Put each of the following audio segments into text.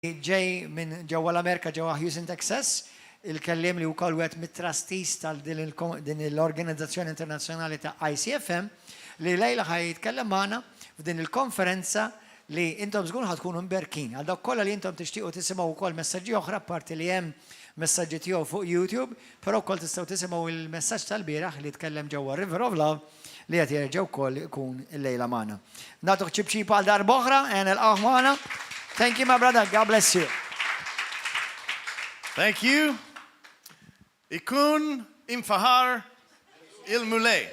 ġej minn ġewwa l-Amerika ġewwa Houston, Texas, il-kelliem li wkoll wieħed mit-trustees tal-din l-Organizzazzjoni Internazzjonali ta' ICFM li lejla ħajitkellem magħna f'din il-konferenza li intom żgur ħadkunu mberkin. Għal dawk kollha li intom tixtiequ tisimgħu wkoll messaġġi oħra apparti li hemm messaġġi tiegħu fuq YouTube, però wkoll tistgħu tisimgħu il-messaġġ tal-bieraħ li tkellem ġewwa River of Love li qed jerġgħu wkoll ikun illejla magħna. Nagħtuk ċibċib għal darba oħra, għenelqgħu magħna. Thank you, my brother. God bless you. Thank you. Ikun imfahar il-mulay.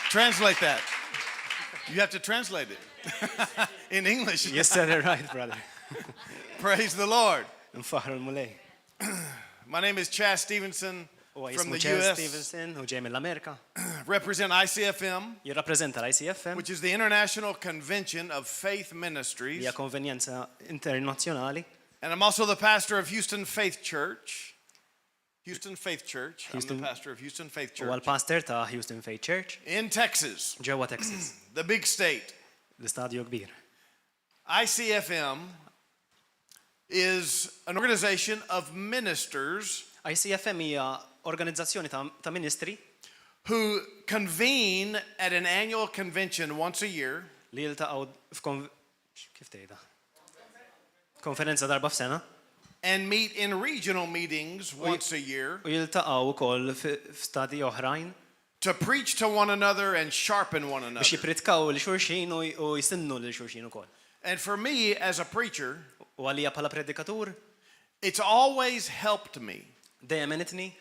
Translate that. You have to translate it in English. You said it right, brother. Praise the Lord. Imfahar il-mulay. My name is Chas Stevenson from the US. Stevenson, u ġej mill-Amerika. Represent ICFM, Jirrappreżenta l-ICFM, which is the International Convention of Faith Ministries. hija konvenjenza internazzjonali. And I'm also the pastor of Houston Faith Church. Houston Faith Church. I'm the pastor of Houston Faith U Church għal-pastor ta' Houston Faith Church, in Texas, ġewwa Texas, the big state. l-istadju kbir. ICFM is an organization of ministers ICFM hija organizzazzjoni ta' ministri who convene at an annual convention once a year li jiltaqgħu kif tgħidha? Konferenza darba f'sena and meet in regional meetings once a year u jiltaqgħu wkoll f'stadji oħrajn to preach to one another and sharpen one biex another. jipritkaw li xulxin u jisinnu lil xulxin ukoll. And for me as a preacher, U għalija bħala predikatur it's always helped me. dejjem enitni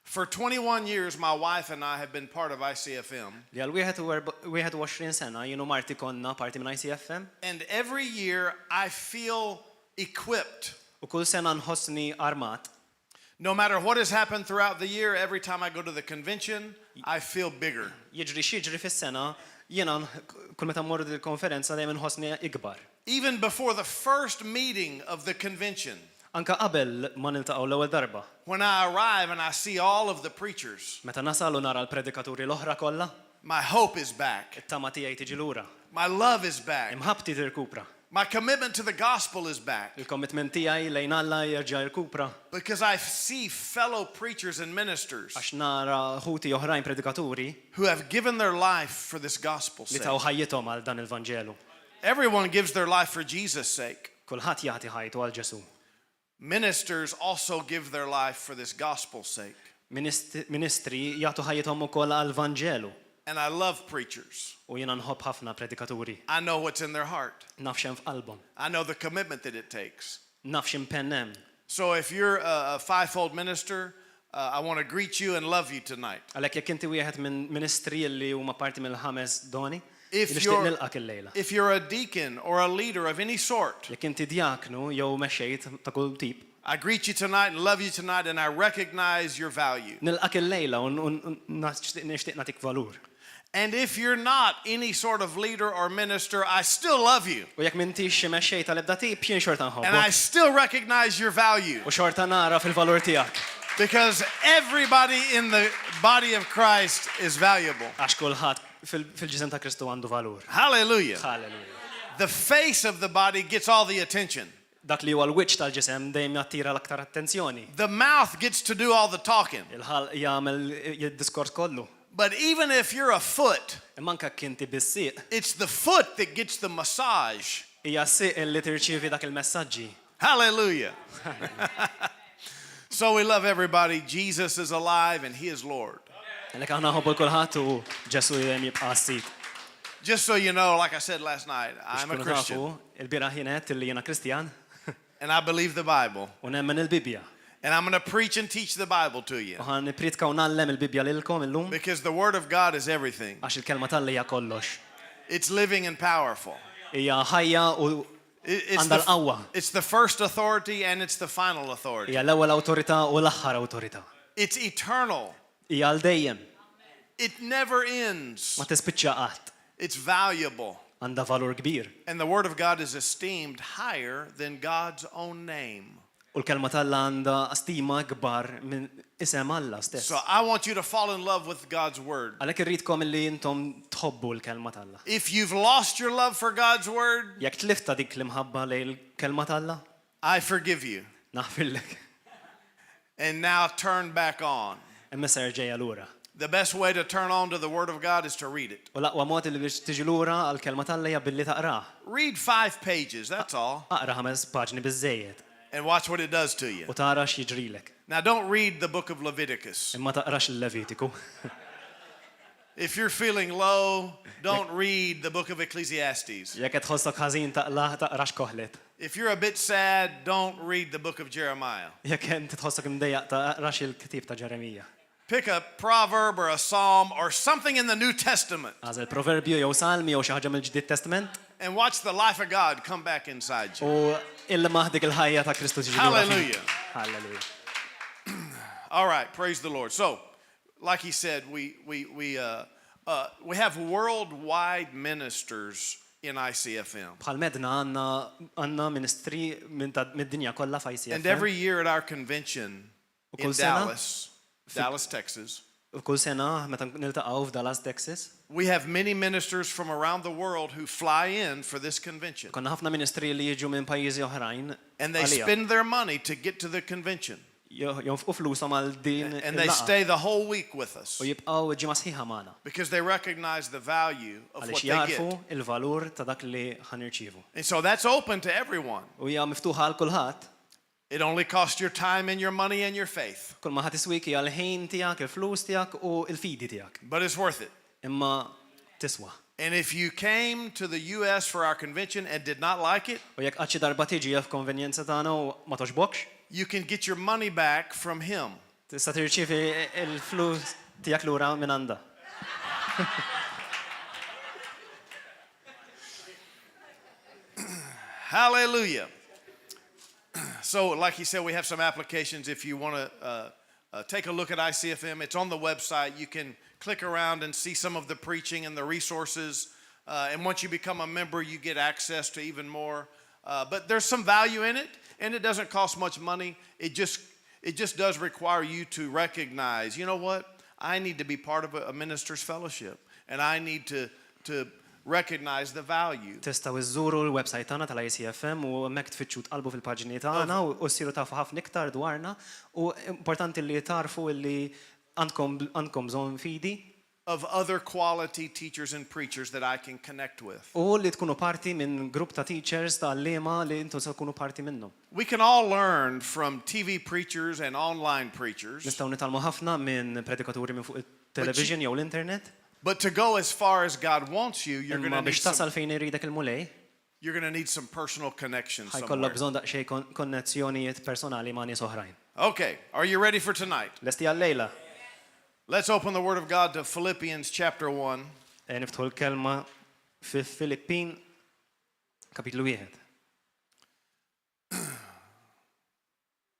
For 21 years, my wife and I have been part of ICFM. li għal 21 sena jienu marti konna parti minn ICFM And every year, I feel equipped. u kull sena nħossni armat. No matter what has happened throughout the year, every time I go to the convention, I feel bigger. Jiġri xiġri fis-sena jiena kull meta mmorru il-konferenza dejjem inħossni ikbar. Even before the first meeting of the convention, Anka qabel ma niltaqgħu l-ewwel darba. when I arrive and I see all of the preachers, Meta nasalu nara l-predikaturi l-oħra kollha, my hope is back. it-tama tiegħi tiġi lura. My love is back. Imħabti tirkupra. My commitment to the gospel is back. Il-commitment tiegħi lejn Alla jerġa' jirkupra Because I see fellow preachers and ministers għax nara ħuti oħrajn predikaturi who have given their life for this gospel li sake. taw ħajjithom għal dan il-Vanġelu. Everyone gives their life for Jesus' sake. Kulħadd jagħti ħajtu għal Ġesu. Ministers also give their life for this gospel sake. Ministri jagħtu ħajjithom ukoll għal Vanġelu And I love preachers. u jiena nħobb ħafna predikaturi. I know what's in their heart. Naf x'hemm f'qalbhom. I know the commitment that it takes. Naf x'impenn hemm. So if you're a fivefold minister, I want to greet you and love you tonight. Għalhekk jekk inti wieħed minn ministri li huma parti mill-ħames doni, If nixtieq you're, nilqak illejla. if you're a deacon or a leader of any sort, Jekk inti djaknu jew mexxejt ta' kull tip, I greet you tonight and love you tonight and I recognize your value. nilqak illejla u nixtieq nagħtik valur. And if you're not any sort of leader or minister, I still love you. U jekk m'intix xi mexxej tal-ebda tip, jien xorta And I nħobbok. still recognize your value. U xorta nara fil-valur tiegħek. Because everybody in the body of Christ is valuable. Għax kulħadd fil-ġisem ta' Kristu għandu valur. Hallelujah. Halleluja. The face of the body gets all the attention. Dak li huwa l-wiċċ tal-ġisem dejjem jattira l-aktar attenzjoni. The mouth gets to do all the talking. Il-ħal jagħmel id-diskors kollu. But even if you're a foot, Imma anke kinti bis-sieq, it's the foot that gets the massage. hija s-sieq li tirċievi dak il-messaġġi. Hallelujah. So we love everybody. Jesus is alive and he is Lord. Għalhekk aħna ħobbu kulħadd u Ġesu dejjem jibqa' s-sit. Just so you know, like I said last night, I'm a Biex tkunu Christian tafu, il-bieraħ jien qed li jiena Kristjan and I believe the Bible. u nemmen il-Bibja. And I'm going to preach and teach the Bible to you. U ħan nipritka u nallem il-Bibja lilkom illum Because the Word of God is everything. għax il-kelma tal-li hija kollox. It's living and powerful. Hija ħajja u It's għandha l-qawwa. it's the first authority and it's the final authority. Hija l-ewwel awtorità u l-aħħar awtorità. It's eternal. Hija għal dejjem, It never ends. ma tispiċċa qatt. It's valuable. Għandha valur kbir. And the Word of God is esteemed higher than God's own name. U l-kelma tal-Alla għandha stima kbar minn isem Alla stess. So I want you to fall in love with God's word. Għalhekk irridkom illi intom tħobbu l-kelma tal-Alla. If you've lost your love for God's word, Jekk tlifta dik l-imħabba lejn il-kelma tal-Alla, I forgive you. naħfillek. And now turn back on. Imma ser ġejja lura. The best way to turn on to the word of God is to read it. U l-aqwa mod li biex tiġi lura għall-kelma tal-Alla hija billi taqrah. Read 5 pages, that's all. Aqra 5 paġni biżejjed And watch what it does to you. u tara x'jiġrilek. Now don't read the book of Leviticus. Imma taqrax il-Levitiku. If you're feeling low, don't read the book of Ecclesiastes. Jekk qed tħossok ħażin taqrax koħlet. If you're a bit sad, don't read the book of Jeremiah. Jekk inti tħossok imdejjaq taqrax il-kitib ta' Ġeremija. Pick a proverb or a psalm or something in the New Testament Għażel proverbju jew salmi jew xi ħaġa mill-Ġdid Testament and watch the life of God come back inside you. u il-maħdik il-ħajja ta' Kristu tiġi lura Hallelujah. fik. Hallelujah. All right, praise the Lord. So, like he said, we have worldwide ministers in ICFM. Bħal medna għandna ministri mid-dinja kollha f'ICFM. And every year at our convention in kull sena? Dallas, Texas, U kull sena meta niltaqgħu f'Dallas, Texas, we have many ministers from around the world who fly in for this convention. konna ħafna ministri li jiġu minn pajjiżi oħrajn And they għalija. spend their money to get to the convention. Jonfqu flushom għal din And they il-laqgħa stay the whole week with us u jibqgħu ġimgħa sħiħa magħna. because they recognize the value of what Għaliex they jarfu get. il-valur ta' dak li ħanirċievu. And so that's open to everyone. U hija miftuħa għal kulħadd. It only costs your time and your money and your faith, Kull ma ħadd iswik hija l-ħin tiegħek, il-flus tiegħek u l-fidi tiegħek. but it's worth it. Imma tiswa. And if you came to the US for our convention and did not like it, U jekk qatt xi darba tiġi f'konvenjenza tagħna u ma toġbokx, you can get your money back from him. tista' tirċievi il-flus tiegħek lura minn għandha. Hallelujah. So, like he said, we have some applications. If you want to take a look at ICFM, it's on the website. You can click around and see some of the preaching and the resources. And once you become a member, you get access to even more. But there's some value in it, and it doesn't cost much money. It just does require you to recognize, you know what? I need to be part of a minister's fellowship, and I need to recognize the value. Tistgħu iżżuru l-website tagħna tal-ICFM u hemmhekk tfittxu tqalbu fil-paġni tagħna u ssiru tafu ħafna iktar dwarna u importanti li tarfu li għandkom bżonn fidi Of other quality teachers and preachers that I can connect with. u li tkunu parti minn grupp ta' teachers ta' allima li intom se tkunu parti minnhom. We can all learn from TV preachers and online preachers, Nistgħu nitalmu ħafna minn predikaturi minn fuq it-television jew l-internet, but to go as far as God wants you, you're imma biex tasal fejn iridek il-mulej, need some personal connection ħajkollok somewhere. bżonn daqsxejn konnezzjonijiet personali ma' nies oħrajn. Okay, are you ready for tonight? Lesti għal-lejla, Let's open the Word of God to Philippians chapter 1. niftħu l-kelma fi Filippin kapitlu 1.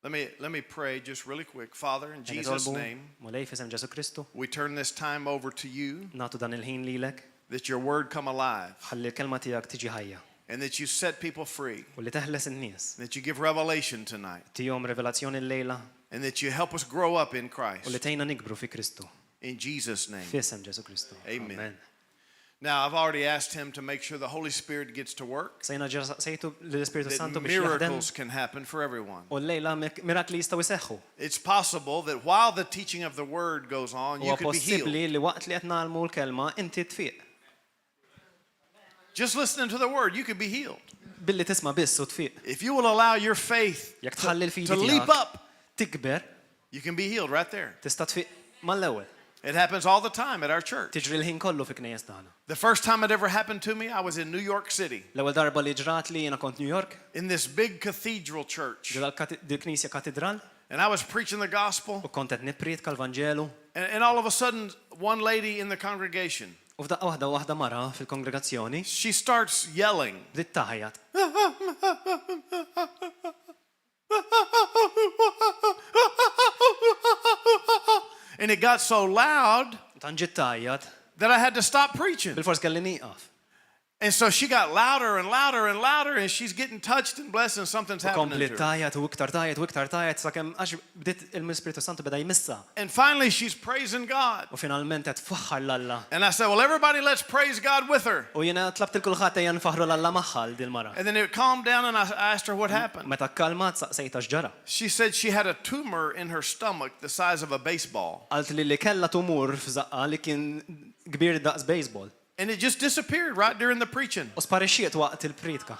Let me pray just really quick. Father, in Jesus' name, Mulej fisem Ġesu Kristu, we turn this time over to you, nagħtu dan il-ħin lilek, that your Word come alive, ħalli l-kelma tiegħek tiġi ħajja and that you set people free, u li teħles in-nies. that you give revelation tonight, Tihom revelazzjoni l-lejla and that you help us grow up in u li Christ. tejna nikbru fi Kristu. In Jesus' name. Fisem Ġesu Kristu. Amen. Now, I've already asked him to make sure the Holy Spirit gets to work, Sejna sejtu l-Ispiritu that Santu biex jaħdem miracles can happen for everyone. u l-lejla mirakli jistgħu jseħħu. It's possible that while the teaching of the Word goes on, you Huwa could be healed. possibbli li waqt li qed nagħlmu l-kelma inti tfiq. Just listening to the Word, you could be healed. Billi tisma' biss u tfiq. If you will allow your faith Jekk tħalli l-fidi to leap tiegħek up, tikber, you can be healed right there. tista' tfiq mal-ewwel. It happens all the time at our church. Tiġri l-ħin kollu fi knejjes tagħna. The first time it ever happened to me, I was in New York City, L-ewwel darba li ġrat li jiena kont New York, in this big cathedral church, dil-Knisja Katedral, and I was preaching the gospel, u kont qed nippriedka l-Vanġelu, and all of a sudden, one lady in the congregation, u f'daqqa waħda mara fil-kongregazzjoni she starts yelling. bdiet taħjat. And it got so loud Tanġiet taħjat, that I had to stop preaching. bil-fors kelli nieqaf. And so she got louder and louder and louder, and she's getting touched and blessed, and something's happening Kompli to her. tajat u iktar tajat u iktar tajat sakemm għax bdiet il-Spiritu Santu beda jmissa. And finally, she's praising God. U finalment qed tfaħħar l-Alla. And I said, well, everybody, let's praise God with her. U jiena tlabt il-kulħadd ejja nfaħru l-Alla magħha dil mara. And then it calmed down, and I asked her what happened. Meta kkalmat saqsejta x'ġara. She said she had a tumor in her stomach the size of a baseball. Qalt li kellha tumur f'żaqqa li kien kbir daqs baseball. And it just disappeared right during the preaching. U sparixxiet waqt il-pritka.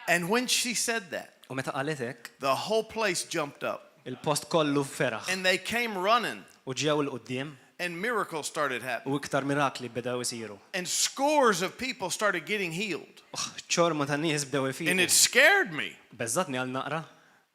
And when she said that, U meta qalet hekk, the whole place jumped up. il-post kollu feraħ. And they came running, U ġew il-qudiem and miracles started happening. u iktar mirakli bdew isiru. And scores of people started getting healed. ċorma ta' nies bdew And it ifiqu. scared me. Beżżatni għal naqra,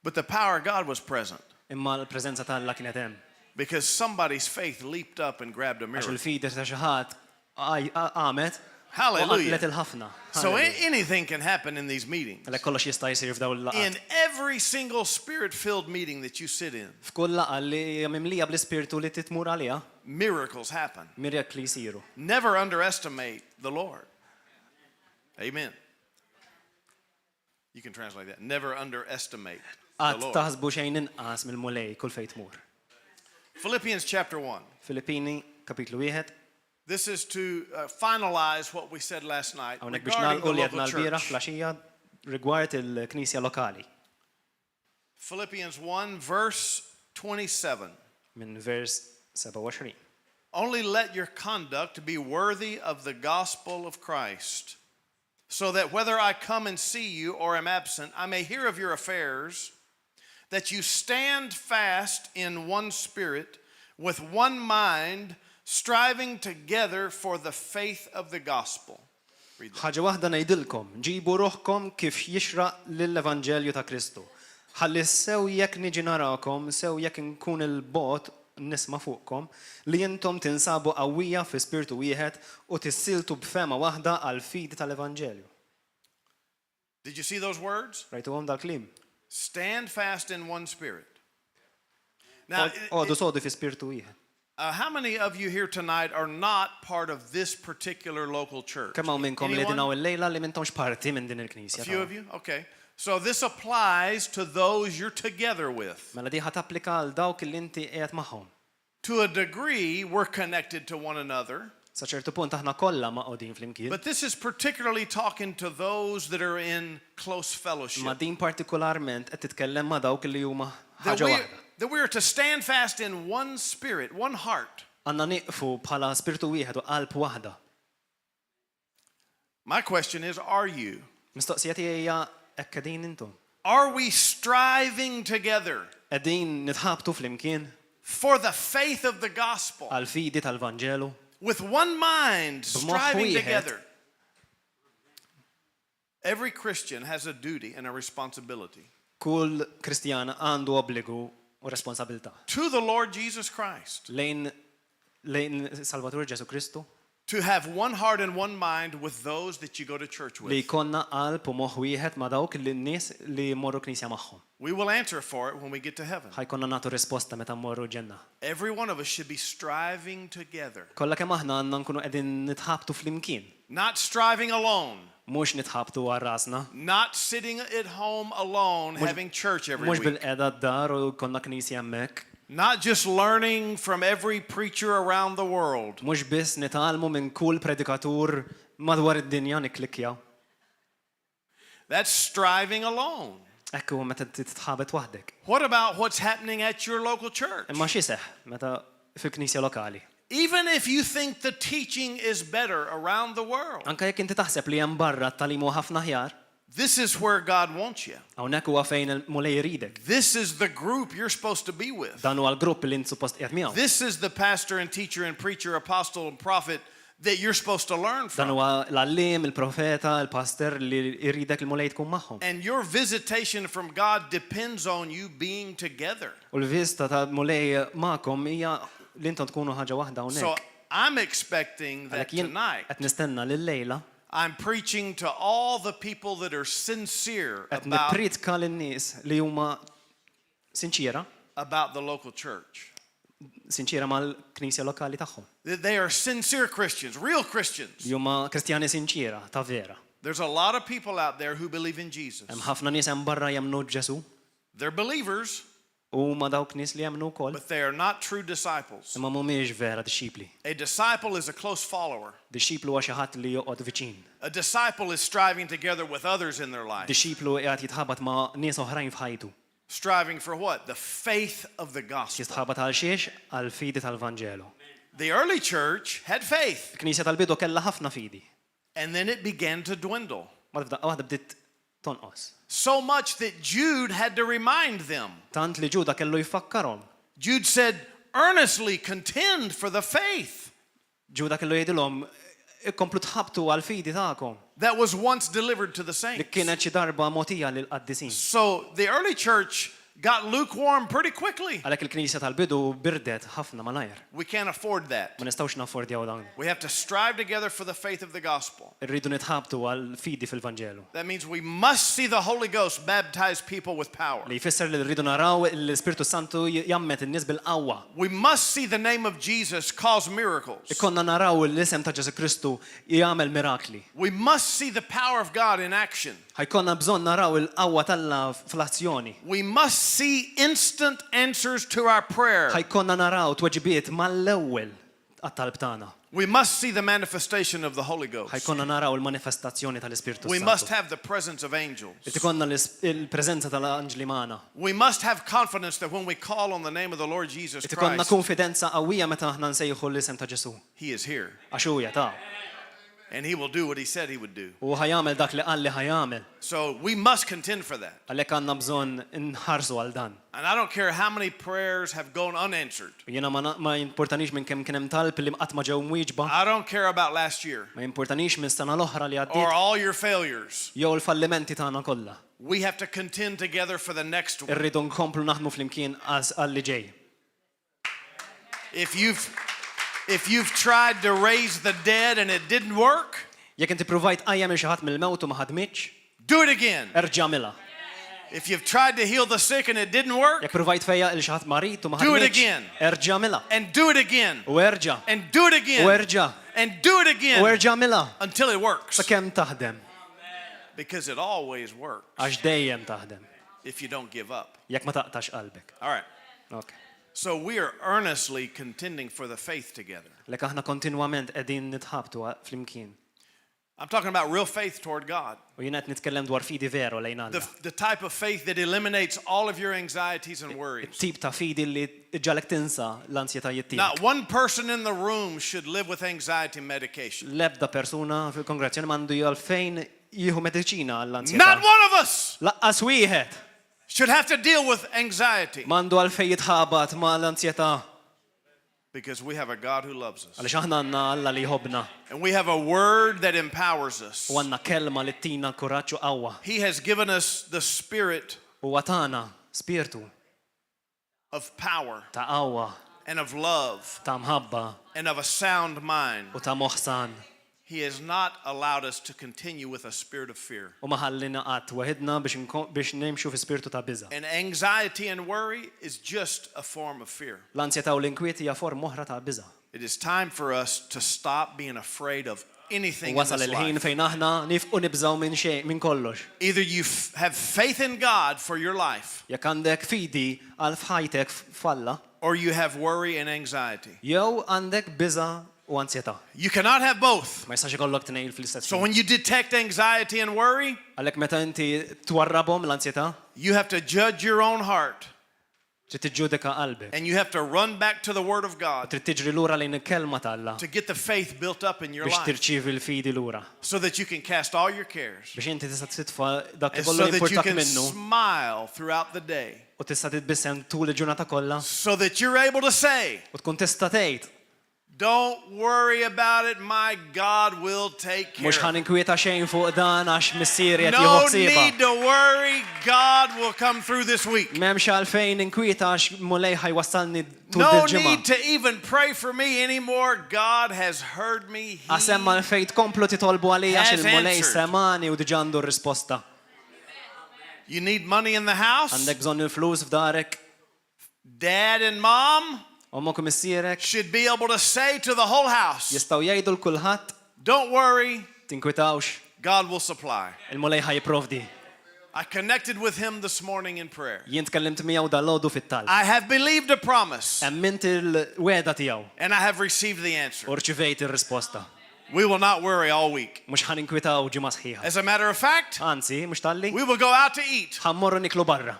But the power of God was present imma l-preżenza tal-Alla kienet hemm. because somebody's faith leaped up and grabbed a Għax miracle. il-fider ta' xi ħadd għamet u Hallelujah. qatlet il-ħafna. So anything can happen in these meetings. Għalhekk kollox jista' jsir f'dawn In il-laqgħat. every single spirit-filled meeting that you sit in, F'kull laqgħa li hija mimlija bl-ispirtu li titmur għaliha, miracles happen. mirakli jsiru. Never underestimate the Lord. Amen. You can translate that. Never underestimate the Qatt Lord. taħsbu xejn inqas mill-mulej kull fejn tmur. Philippians chapter 1. Filippini kapitlu 1. This is to finalize what we said last night Hawnhekk biex regarding nagħlqu li the għedna local l-bieraħ church. flaxija rigward il-Knisja lokali. Philippians 1 verse 27. Minn vers 27. Only let your conduct be worthy of the gospel of Christ, so that whether I come and see you or am absent, I may hear of your affairs, that you stand fast in one spirit, with one mind, striving together for the faith of the gospel. Read that. Ħaġa waħda ngħidilkom, ġibu ruħkom kif jixraq lill-Evanġelju ta' Kristu. Ħalli sew jekk niġi narakom, sew jekk nkun il-bot nisma' fuqkom, li intom tinsabu qawwija fi spiritu wieħed u tissiltu b'fema waħda għal fidi tal-Evanġelju. Did you see those words? Rajtuhom dal-klim. Stand fast in one spirit. Now, Għodu sodu fi spiritu wieħed. how many of you here tonight are not part of this particular local church? Kemm hawn minnkom li Anyone? dinaw il-lejla li m'intomx parti minn din A il-Knisja. few of you? Okay. So this applies to those you're together with. Mela diħa tapplika għal dawk li inti qiegħed magħhom. To a degree, we're connected to one another. Sa ċertu punt aħna kollha maqgħodin flimkien. But this is particularly talking to those that are in close fellowship. Ma din partikolarment qed titkellem ma' dawk li huma That ħaġa we, waħda. that we are to stand fast in one spirit, one heart. Għandna nieqfu bħala spiritu wieħed u qalb waħda. My question is, are you? Mistoqsija tiegħi hija hekk qegħdin intom. Are we striving together Qegħdin nitħabtu flimkien for the faith of the gospel għal fidi tal-Vanġelu with one mind, striving wieħed. together? Every Christian has a duty and a responsibility kull Kristjan għandu obbligu u responsabilità to the Lord Jesus Christ lejn Salvatur Ġesu Kristu to have one heart and one mind with those that you go to church li with. jkollna qalb u moħħ wieħed ma' dawk li n-nies li mmorru knisja magħhom. We will answer for it when we get to heaven. Ħajkonna nagħtu risposta meta mmorru ġenna. Every one of us should be striving together, Kollha kemm aħna għandna nkunu qegħdin nitħabtu flimkien, not striving alone, mhux nitħabtu għal rasna, not sitting at home alone having church every mhux week, bil-qiegħda d-dar u konna knisja hemmhekk, not just learning from every preacher around the world, mhux biss nitgħallmu minn kull predikatur madwar id-dinja nikklikjaw. that's striving alone. Ekk huwa meta titħabet waħdek. What about what's happening at your local church? Imma xi seħ meta fil-knisja lokali. Even if you think the teaching is better around the world, Anka jekk inti taħseb li hemm barra t-talimu ħafna ħjar, this is where God wants you. hawnhekk huwa fejn il-mulej jridek. This is the group you're supposed to be with. Dan huwa l-grupp li int suppost qiegħed miegħu. This is the pastor and teacher and preacher, apostle and prophet that you're supposed to learn Dan from. huwa l-allim, il-profeta, il-pastor li jridek il-mulej tkun magħhom. And your visitation from God depends on you being together. U l-vista ta' mulej magħkom hija li intom tkunu ħaġa waħda So hawnhekk. I'm expecting that Għalhekk jien tonight qed nistenna lil-lejla I'm preaching to all the people that are sincere qed nippritka lin-nies li huma sinċira about the local church. sinċira mal-knisja lokali tagħhom. They are sincere Christians, real Christians. Huma Kristjani sinċira ta' vera. There's a lot of people out there who believe in Jesus. Hemm ħafna nies hemm barra jemmnu Ġesu They're believers, u ma dawk nies li jemmnu wkoll. but they are not true disciples. Imma mhumiex vera dixxipli. A disciple is a close follower. Dixxiplu huwa xi ħadd li joqgħod viċin. A disciple is striving together with others in their life. Dixxiplu qiegħed jitħabbat ma' nies oħrajn f'ħajtu. Striving for what? The faith of the gospel. Jistħabbat għal xiex għal fidi tal-Vanġelu. The early church had faith, Il-Knisja tal-bidu kellha ħafna fidi. and then it began to dwindle. Waħda bdiet tonqos. So much that Jude had to remind them. Tant li Ġuda kellu jfakkarhom. Jude said, earnestly contend for the faith Ġuda kellu jgħidilhom ikkomplu tħabtu għal fidi tagħkom that was once delivered to the li saints. kienet xi darba mogħtija lil qaddisin. So the early church got lukewarm pretty quickly. Għalhekk il-Knisja tal-bidu birdet ħafna malajr. We can't afford that. Ma nistgħux naffordjaw dawn. We have to strive together for the faith of the gospel. Irridu nitħabtu għal fidi fil-Vanġelu. That means we must see the Holy Ghost baptize people with power. Li jfisser li rridu naraw l-Ispirtu Santu jammet in-nies bil-qawwa. We must see the name of Jesus cause miracles. Ikkonna naraw l-isem ta' Ġesu Kristu jagħmel mirakli. We must see the power of God in action. Ħajkonna bżonn naraw il-qawwa tal-la fl-azzjoni. We must see instant answers to our prayer. Ħajkonna naraw tweġibiet mal-ewwel għat-talb tagħna. We must see the manifestation of the Holy Ghost. Ħajkonna naraw il-manifestazzjoni tal-Ispirtu We must Santu. have the presence of angels. Irid ikonna il-preżenza tal-anġli magħna. We must have confidence that when we call on the name of the Lord Jesus Irid ikonna Christ, konfidenza qawwija meta aħna nsejħu l-isem ta' Ġesu. He is here. Għax huja ta' And He will do what He said He would do. u ħajamel dak li qal li ħajamel. So we must contend for that. Għalhekk għandna bżonn inħarsu għal dan. And I don't care how many prayers have gone unanswered. Jiena ma importanix minn kemm kien hemm talb li qatt ma ġew mwieġba. I don't care about last year Ma importanix minn sena l-oħra li or għaddiet all your failures. jew l-fallimenti tagħna kollha. We have to contend together for the next one. Irridu nkomplu naħdmu flimkien għal-li ġej. If you've tried to raise the dead and it didn't work, Jekk inti provajt qajjem xi ħadd mill-mewt u ma ħadmitx, do it again. erġa' mela. If you've tried to heal the sick and it didn't work, Jekk provajt fejja il xi ħadd marit u ma Do it ħadmitx, again. erġa' mela. and do it again, U erġa' and do it u again, erġa' and do it u again erġa' mela until it works. sakemm taħdem Because it always works għax dejjem taħdem if you don't give up. jekk ma taqtax qalbek. All right. Okay. So we are earnestly contending for the faith together. Lek aħna kontinwament qegħdin nitħabtu flimkien. I'm talking about real faith toward God. U jien qed nitkellem dwar fidi veru lejn Alla. The type of faith that eliminates all of your anxieties and worries. Tip ta' fidi li ġalek tinsa l-ansjetajiet tiegħek. Not one person in the room should live with anxiety medication. L-ebda persuna fil-kongrazzjoni m'għandu jgħalfejn jieħu mediċina għall-ansjetà. Not one of us Laqqas wieħed should have to deal with anxiety m'għandu għalfejn jitħabat ma' l-ansjetà because we have a God who loves us. għaliex aħna għandna Alla li jħobbna And we have a word that empowers us. u għandna kelma li tina kuraġġ u qawwa He has given us the spirit u għatana spiritu of power ta' qawwa, and of love ta' mħabba and of a sound mind. u ta' moħsan He has not allowed us to continue with a spirit of fear. u ma ħallina qatt waħedna biex nimxu fi spiritu ta' biża'. And anxiety and worry is just a form of fear. L-ansjetà u l-inkwiet hija form oħra ta' biża'. It is time for us to stop being afraid of anything in Wasal this il-ħin life. fejn aħna nifqu nibżaw minn xejn minn kollox. Either you have faith in God for your life, Jekk għandek fidi għal fħajtek falla, or you have worry and anxiety. jew għandek biża' u ansjetà. You cannot have both. Ma jistax ikollok tnejn fl-istess So ħin. when you detect anxiety and worry, Għalhekk meta inti twarrabhom l-ansjetà, you have to judge your own heart trid tiġġudika qalbek. and you have to run back to the Word of God Trid tiġri lura lejn il-kelma ta' Alla to get the faith built up in your biex life tirċievi l-fidi lura. so that you can cast all your cares Biex inti tista' titfa' dak li and kollu so that you importak can minnu smile throughout the day u tista' titbissem tul il-ġurnata kollha so that you're able to say, u tkun tista' tgħid don't worry about it, my God will take care mhux of ħan it. inkwieta xejn fuq dan għax missieri qed jieħu No ħsiebha. need to worry, God will come through this week. M'hemmx għalfejn inkwieta għax mulej ħajwassalni tul No il-ġimgħa. need to even pray for me anymore. God has heard me. He Għasem għalfejn tkomplu titolbu għalija għax has il-mulej answered. semani u diġà għandu r-risposta. You need money in the house? Għandek bżonn il-flus f'darek, Dad and mom? Ommok u missierek should be able to say to the whole house, jistgħu jgħidu l-kulħadd don't worry, tinkwitawx, God will supply. il-mulej ħajprovdi. I connected with him this morning in prayer. Jien tkellimt miegħu dal-għodu fit-talb. I have believed a promise Emmint il-weda tiegħu and I have received the answer. u rċivejt ir-risposta. We will not worry all week. Mhux ħaninkwitaw ġimgħa sħiħa. As a matter of fact, Anzi, mhux talli, we will go out to eat. ħammorru niklu barra.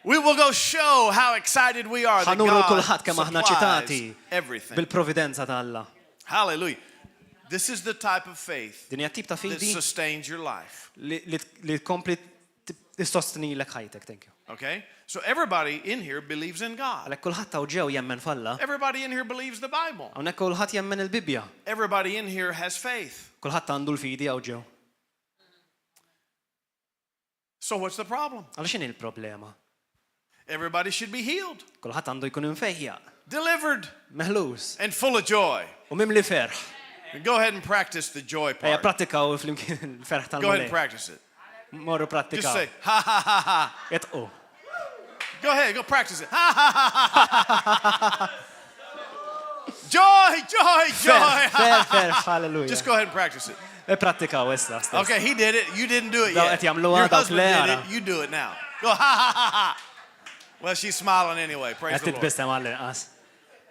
We will go show how excited we are that Ħanuru God kulħadd kemm aħna supplies ċitati everything. bil-providenza ta' Alla. Hallelujah. This is the type of faith Din hija tip ta' that fidi sustains your life. li tkompli tistostinilek ħajtek. Thank you. Okay? So everybody in here believes in God. Għalhekk kulħadd taw ġew jemmen f'Alla, Everybody in here believes the Bible. hawnhekk kulħadd jemmen il-Bibja. Everybody in here has faith. Kulħadd għandu l-fidi hawn ġew. So what's the problem? Għal x'inhi l-problema? Everybody should be healed, Kulħadd għandu jkun infejja, delivered, meħlus and full of joy. u mimli ferħ. And go ahead and practice the joy Ejja part. prattikaw flimkien il-ferħ Go ahead and tal-mulej. practice it. Morru Just prattikaw. say, ha ha ha ha. Etqu. Go ahead, go practice it. Ha ha ha ha. Joy, joy, joy. Ferħ, hallelujah. Just go ahead and practice it. Prattikaw issa stess. Okay, he did it. You didn't do it Daw yet. qed jagħmluha, Your daw husband did Clara. it. You do it now. Go ha ha ha ha. Well, she's smiling anyway. Praise Qed the Lord. titbissem għall-inqas.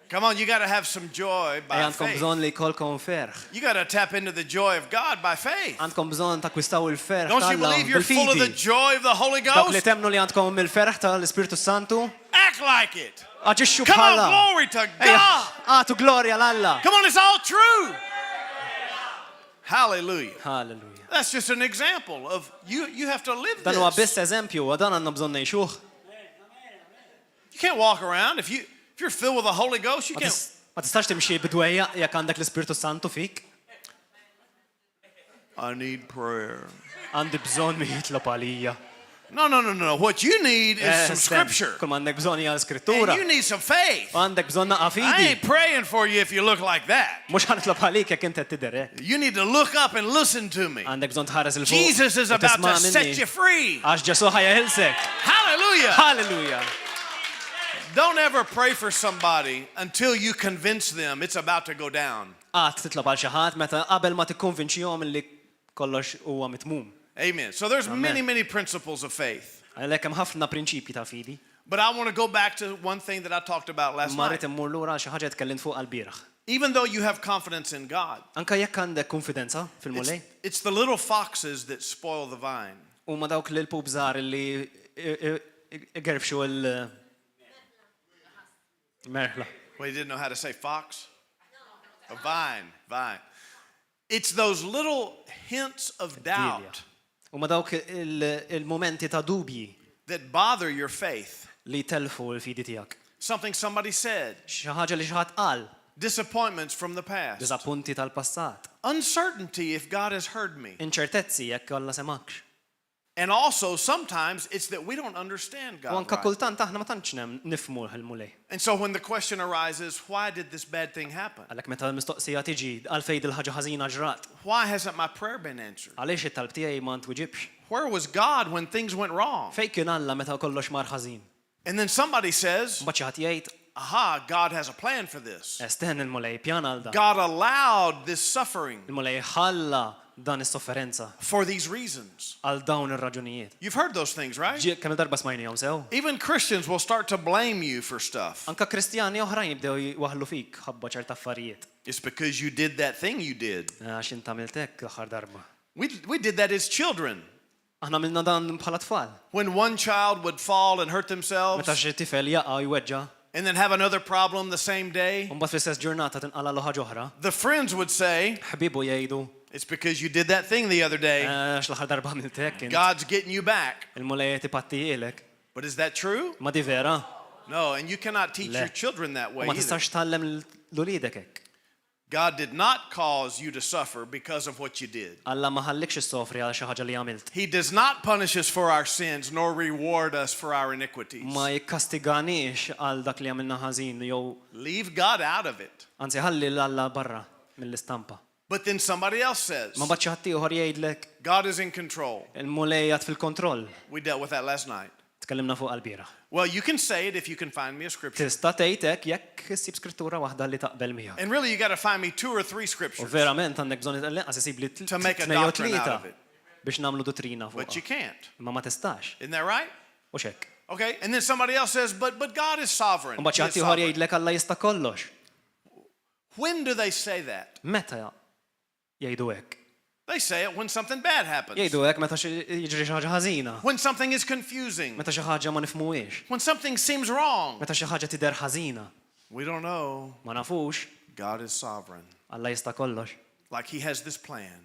Come on, you got to have some joy by Għandkom faith. bżonn li jkollkom ferħ. You got to tap into the joy of God by faith. Għandkom bżonn takkwistaw il-ferħ Don't you tal-Alla believe you're full of the bil-fidi. joy of the Holy Dawk li Ghost? temnu li għandkom il-ferħ tal-Ispiritu Santu, Act like it. aġixxu Come on, bħala. glory to Ejja, God. għatu glorja l-Alla. Come on, it's all true. Hallelujah. Hallelujah. That's just an example of you have to live Dan huwa this. biss eżempju, u dan għandna bżonn ngħixuh. You can't walk around if you're filled with the Holy Ghost, you can't. Ma tistax timxi bidwejja jekk għandek l-Ispiritu Santu fik. I need prayer. Għandi bżonn mi jitlob għalija. No. What you need is some scripture. Kum għandek bżonn hija And l-Skrittura. you need some faith. U għandek bżonn naqqa I fidi. ain't praying for you if you look like that. Mhux ħanitlob għalik jekk inti qed tidher. You need to look up and listen to me. Għandek bżonn tħares il-fuq. Jesus is u about tisma' to set minni. you free. Għax Ġesu ħajjaħilsek. Hallelujah. Hallelujah. Don't ever pray for somebody until you convince them it's about to go down. Titlob għal xi ħadd meta qabel ma tikkonvinċihom li kollox huwa mitmum. Amen. So there's many principles of faith. Għalhekk hemm ħafna prinċipji ta' fidi. But I want to go back to one thing that I talked about last Ma night. rrid immur lura xi ħaġa tkellimt fuq għall-bieraħ. Even though you have confidence in God, Anka jekk għandek konfidenza fil-mulej, it's the little foxes that spoil the vine. huma dawk lil pup żgħar li igerfxu il-merħla. Well, you didn't know how to say fox? A vine. It's those little hints of doubt Huma dawk il-momenti ta' dubji that bother your faith. li telfu l-fidi tiegħek. Something somebody said, Xi ħaġa li xi ħadd qal, disappointments from the past, diżappunti tal-passat, uncertainty if God has heard me. inċertezzi jekk Alla semakx. And also, sometimes it's that we don't understand U God. anka Right. kultant aħna ma tantx nifhmu l-mulej. And so when the question arises, why did this bad thing happen? Għalhekk meta l-mistoqsija tiġi għalfejn il-ħaġa ħażina ġrat. Why hasn't my prayer been answered? Għaliex it-talb tiegħi ma ntwiġibx. Where was God when things went wrong? Fejn kien Alla meta kollox mar ħażin. And then somebody says, Mbagħad xi ħadd jgħid, aha, God has a plan for this. esten il-mulej pjan għal dan. God allowed this suffering Il-mulej ħalla dan is-sofferenza for these reasons. għal dawn ir-raġunijiet. You've heard those things, right? Kemm il-darba smajnihom sew? Even Christians will start to blame you for stuff. Anka Kristjani oħrajn jibdew jwaħlu fik ħabba ċerta affarijiet. It's because you did that thing you did. Għax int għamiltek l-aħħar darba. We did that as children. Aħna milna dan bħala tfal. When one child would fall and hurt themselves Meta xi tifel jaqa' jweġġa', and then have another problem the same day, u mbagħad fl-istess ġurnata tinqala l ħaġa oħra, the friends would say, ħbibu jgħidu, it's because you did that thing the other day. għax l-aħħar darba għamiltek int. God's getting you back. Il-mulej tipattijilek. But is that true? Ma di vera? No, and you cannot teach Le. your children that U way ma either. tistax tallem l-ulidek hekk. God did not cause you to suffer because of what you did. Alla ma ħallikx issofri għal xi ħaġa li għamilt. He does not punish us for our sins nor reward us for our iniquities. Ma jikkastiganix għal dak li għamilna ħażin jew Leave God out of it. anzi ħalli l-Alla barra mill-istampa. But then somebody else says, Ma mbagħad xi ħadd ieħor jgħidlek God is in control. il-mulej għad fil-kontroll. We dealt with that last night. Tkellimna fuq għall-bieraħ. Well, you can say it if you can find me a scripture. Tista' tgħidlek jekk issib skrittura waħda li taqbel miegħha. And really, you got to find me 2 or 3 U scriptures. verament għandek bżonn itqallaq isib li To make a tnejn jew doctrine out tlieta of it. biex nagħmlu dottrina But you fuqha. can't. Imma ma tistax. Isn't that right? U x'hekk. Okay. And then somebody else says, but God is sovereign. U mbagħad xi He ħadd is ieħor sovereign. jgħidlek Alla jista' kollox. When do they say that? Meta jgħidu hekk? They say it when something bad happens. Jgħidu hekk meta jiġri xi ħaġa ħażina. When something is confusing. Meta xi ħaġa ma nifhmuhiex. When something seems wrong. Meta xi ħaġa tidher ħażina. We don't know. Ma nafux, God is sovereign. Alla jista' kollox. Like he has this plan.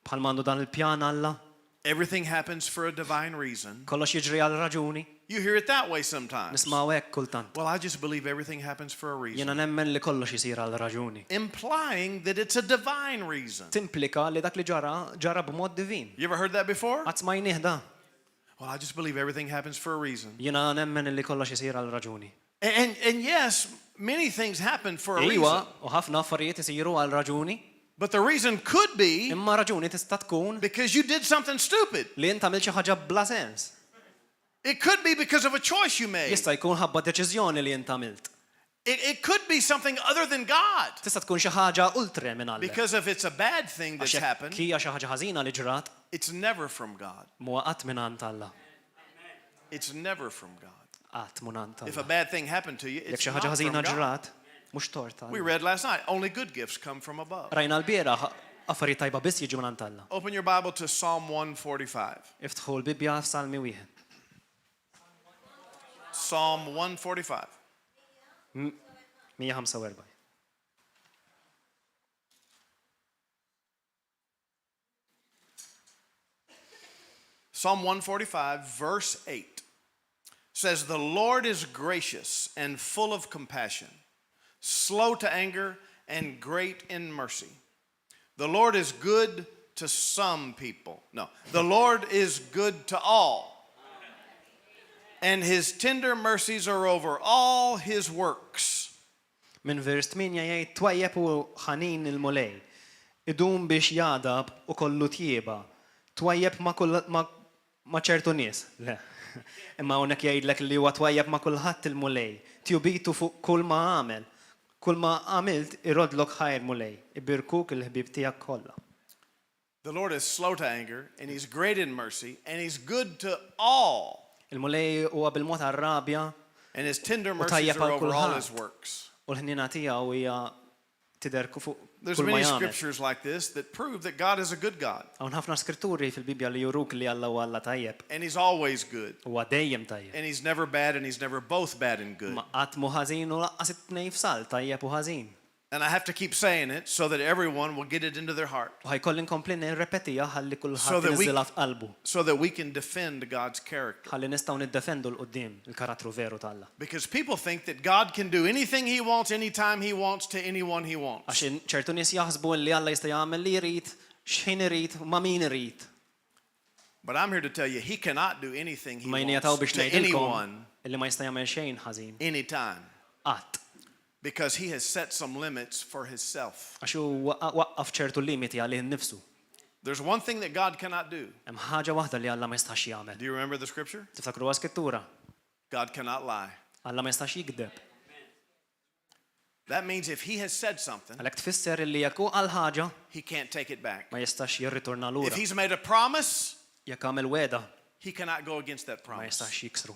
Bħal m'għandu dan il-pjan Alla, Everything happens for a divine reason. kollox jiġri għal raġuni. You hear it that way sometimes. Nismaw hekk kultant. Well, I just believe everything happens for a reason. Jiena nemmen li kollox isir għal raġuni. Implying that it's a divine reason. Timplika li dak li ġara b'mod divin. You ever heard that before? Qatt smajnieh da. Well, I just believe everything happens for a reason. Jiena nemmen li kollox isir għal raġuni. And yes, many things happen for a Iwa, reason. u ħafna affarijiet isiru għal raġuni, But the reason could be imma raġuni tista' tkun because you did something stupid. li int għamilt xi ħaġa bla sens. It could be because of a choice you made. Jista' jkun ħabba deċiżjoni li int għamilt. It could be something other than God. Tista' tkun xi ħaġa ultre minn Alla. Because if it's a bad thing that's Għax happened, hija xi ħaġa ħażina li ġrat, it's never from God. mu qatt minn għand Alla. It's never from God. Qatt minn għand If a Alla. bad thing happened to you, Jekk it's xi not ħaġa from ħażina God. ġrat, mhux tort We Alla. read last night, only good gifts come from above. Rajna l-bieraħ affarijiet tajba biss jiġu minn għand Alla. Open your Bible to Psalm 145. Iftħu l-Bibja f'Salmi wieħed. Psalm 145. 145. Psalm 145, verse 8 says, "The Lord is gracious and full of compassion, slow to anger and great in mercy. The Lord is good to some people." No, the Lord is good to all. And his tender mercies are over all his works. Min vers 8 jgħid twajjeb u ħanin il-mulej. Idum biex jadab u kollu tjieba. Twajjeb ma ċertu nies. Le. Imma hawnhekk jgħidlek li huwa twajjeb ma kulħadd il-mulej. Tjubitu fuq kull ma għamel. Kull ma għamilt irodlok ħajr mulej. Ibirkuk il-ħbib tiegħek kollha. The Lord is slow to anger, and he's great in mercy, and he's good to all. Il-mulej huwa bil-mod arrabja And his tender mercies tajjeb are għal over all kulħadd. his works. u l-ħnina tiegħu hija tidher fuq There's kull ma many jagħmel. scriptures like this that prove that God is a good God, Hawn ħafna skritturi fil-Bibja li juruk li Alla huwa Alla tajjeb. and he's always good, Huwa dejjem tajjeb. and he's never bad, and he's never both bad and good. Ma qatt mu ħażin u laqqas it-tnejn f'sal tajjeb u ħażin. And I have to keep saying it so that everyone will get it into their heart, U ħajkolli nkompli nirrepetija ħalli So kulħadd that we- inżilha f'qalbu. so that we can defend God's character. Ħalli nistgħu niddefendu l-qudiem il-karattru veru tal-Alla. Because people think that God can do anything he wants, anytime he wants, to anyone he wants. Għax ċertu nies jaħsbu li Alla jista' jagħmel li jrid, x'ħin irid, u ma' min irid. But I'm here to tell you, he cannot do anything he Ma jnijataw wants biex to ngħidilkom anyone, illi ma jista' jagħmel xejn ħażin. anytime. Qatt. Because he has set some limits for himself. Għax hu waqqaf ċertu limiti għalih nnifsu. There's one thing that God cannot do. Hemm ħaġa waħda li Alla ma jistax jagħmel. Do you remember the scripture? Tiftakruha skrittura. God cannot lie. Alla ma jistax jikdeb. That means if he has said something, Għalhekk tfisser illi jekk hu qal ħaġa he can't take it back. ma jistax jirritorna If lura. he's made a promise, Jekk għamel weda he cannot go against that ma promise. jistax jiksru.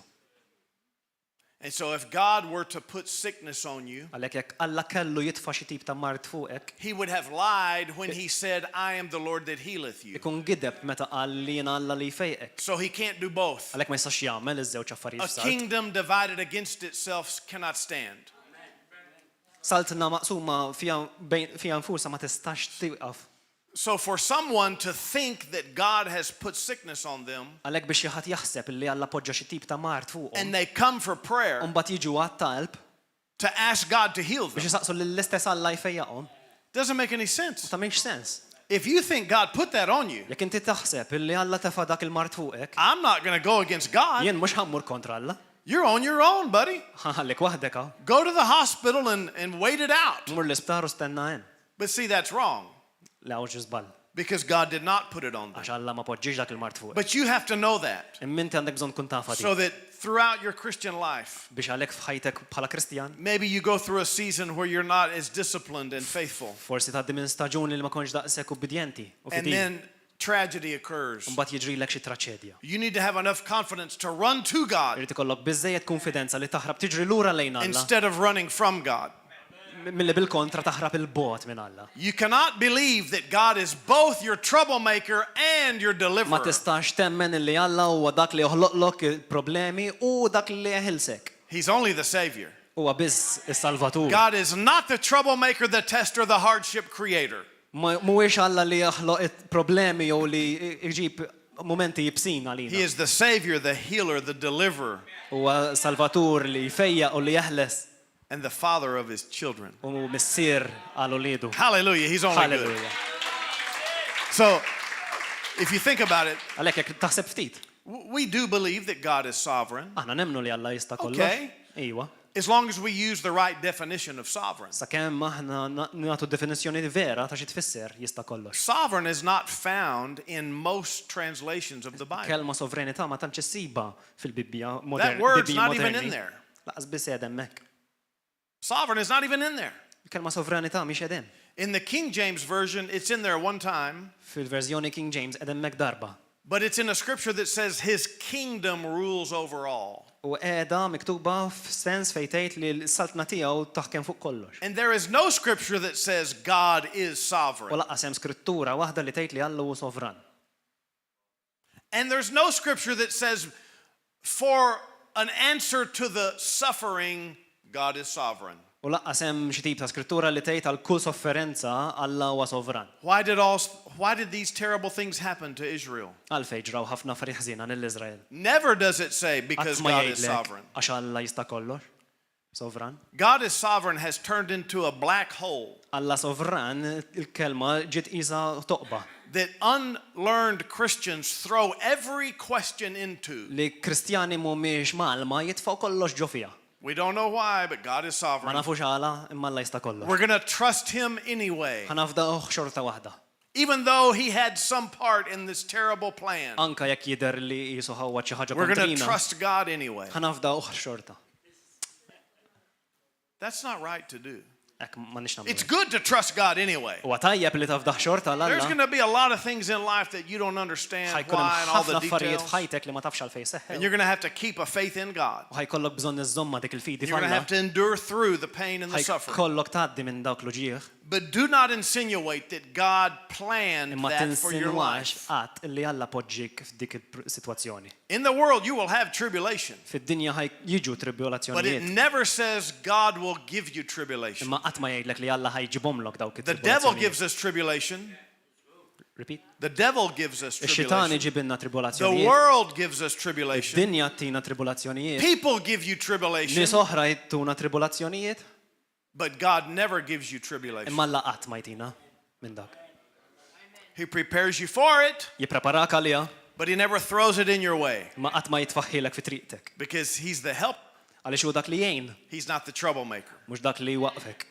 And so if God were to put sickness on you, Għalhekk jekk Alla kellu jitfa' xi tip ta' mart fuqek, he would have lied when he said, "I am the Lord that healeth you." ikun gideb meta qal li jiena Alla li jfejqek. So he can't do both. Għalhekk ma jistax jagħmel iż-żewġ affarijiet A f'salt. kingdom divided against itself cannot stand. Saltna maqsuma fiha nfusa ma tistax tiqaf. So for someone to think that God has put sickness on them Għalhekk biex xi ħadd jaħseb li Alla poġġa xi tip ta' mart fuqhom, and they come for prayer u mbagħad jiġu għat-talb to ask God to heal them, biex jisaqsu lill-istess Alla jfejjaqhom, doesn't make any sense. ta' m'hemmx sens. If you think God put that on you, Jekk inti taħseb illi Alla tefa' dak il-mart fuqek, I'm not going to go against God. jien mhux ħammur kontra Alla. You're on your own, buddy. Ħallek waħdek hawn. Go to the hospital and wait it out. Mur l-isptar u stenna hemm. But see, that's wrong Le hawn xi żball. because God did not put it on them. Għax Alla ma poġġiex dak il-mart fuqek. But you have to know that Imma inti għandek bżonn tkun tafa so dik. that throughout your Christian life, biex għalhekk f'ħajtek bħala Kristjan, maybe you go through a season where you're not as disciplined and faithful. forsi tgħaddi minn staġuni li ma kontx daqshekk ubidjenti u And fidin. then tragedy occurs. Mbagħad jiġrilek xi traċedja. You need to have enough confidence to run to God Irid ikollok biżejjed konfidenza li taħrab tiġri lura lejn Alla instead of running from God. milli bil-kontra taħrab il-bot minn Alla. You cannot believe that God is both your troublemaker and your Ma deliverer. tistax temmen illi Alla huwa dak li joħloqlok il-problemi u dak li jeħilsek. He's only the Savior. Huwa biss is-Salvatur. God is not the troublemaker, the tester, the hardship creator. Mhuwiex Alla li jaħloq il-problemi jew li jġib momenti jibsin He għalina. is the Savior, the healer, the deliverer, Huwa Salvatur li jfejja u li jeħles and the Father of His children. u missier għal ulidu. Hallelujah. He's only good. Halleluja. So, if you think about it, Għalhekk jekk taħseb ftit. we do believe that God is sovereign, Aħna nemmnu li Alla jista' kollox. Okay. Iwa. as long as we use the right definition of sovereign. Sakemm aħna nagħtu definizzjoni vera ta' xi tfisser jista' kollox. Sovereign is not found in most translations of the Bible. Kelma sovranità ma tantx issiba fil-Bibbja That moderni. word's not even in there. Laqas biss qed hemmhekk. Sovereign is not even in there. Kelma sovranità mhix qegħdin. In the King James Version, it's in there one time, Fil-verżjoni King James qed hemmhekk darba. but it's in a scripture that says His kingdom rules over all. U qiegħda miktuba f'sens fejn tgħid li l-saltna tiegħu taħkem fuq kollox. And there is no scripture that says God is U sovereign. laqqas hemm skrittura waħda li tgħid li Alla hu sovran. And there's no scripture that says for an answer to the suffering, God is sovereign. U laqqas hemm xi tip ta' skrittura li tgħid għal kull sofferenza Alla huwa sovran. Why did these terrible things happen to Israel? Għalfejn ġraw ħafna affarijiet ħżiena lill-Iżrael. Never does it say because Qatt ma God is jgħidlek sovereign. għax Alla jista' kollox. Sovran. God is sovereign has turned into a black hole Alla sovran il-kelma ġiet qisha toqba that unlearned Christians throw every question into. li Kristjani mhumiex malma jitfgħu kollox ġo fiha. We don't know why, but God is Ma sovereign. nafux għala imma Alla jista' kollox. We're going to trust Him anyway, Ħanafdaw xorta waħda. even though He had some part in this terrible plan. Anka jekk jidher li qisu ħawwa xi ħaġa We're going to kontrina. trust God anyway. Ħanafdaw xorta. That's not right to do. Hekk ma nix It's nagħmlu. good to trust God anyway. Huwa tajjeb li tafdaħ xorta There's going l-Alla. to be a lot of things in life that you don't understand Ħajkun why and all hemm the ħafna affarijiet details. f'ħajtek li ma tafx għalfejn And seħħew. you're going to have to keep a faith in God. U ħajkollok bżonn iżomma dik il-fidi You're going to f'Alla. have to endure through the pain and the suffering. Ħajkollok tgħaddi minn dawk l-ġieħ. But do not insinuate that God planned Imma that for your tinsinwax life. qatt li Alla poġġik f'dik il-sitwazzjoni. In the world, you will have tribulation. Fid-dinja ħaj jiġu But it tribulazzjonijiet. never says God will give you tribulation. Imma qatt ma jgħidlek li Alla ħajġibhomlok dawk The devil it-tribulazzjonijiet. gives us tribulation. Repeat. The devil gives us Ix-xitan tribulation. iġibilna The tribulazzjonijiet. world gives us tribulation. Dinja tina tribulazzjonijiet. People give you tribulation. Nies oħra jtuna tribulazzjonijiet. But God never gives you tribulation. Imma Alla qatt ma jtina minn dak. He prepares you for it, Jippreparak għalija, but He never throws it in your way imma qatt ma jitfaħħilek fi triqtek. because He's the help. Għaliex hu dak li jgħin, He's not the troublemaker. mhux dak li waqfek.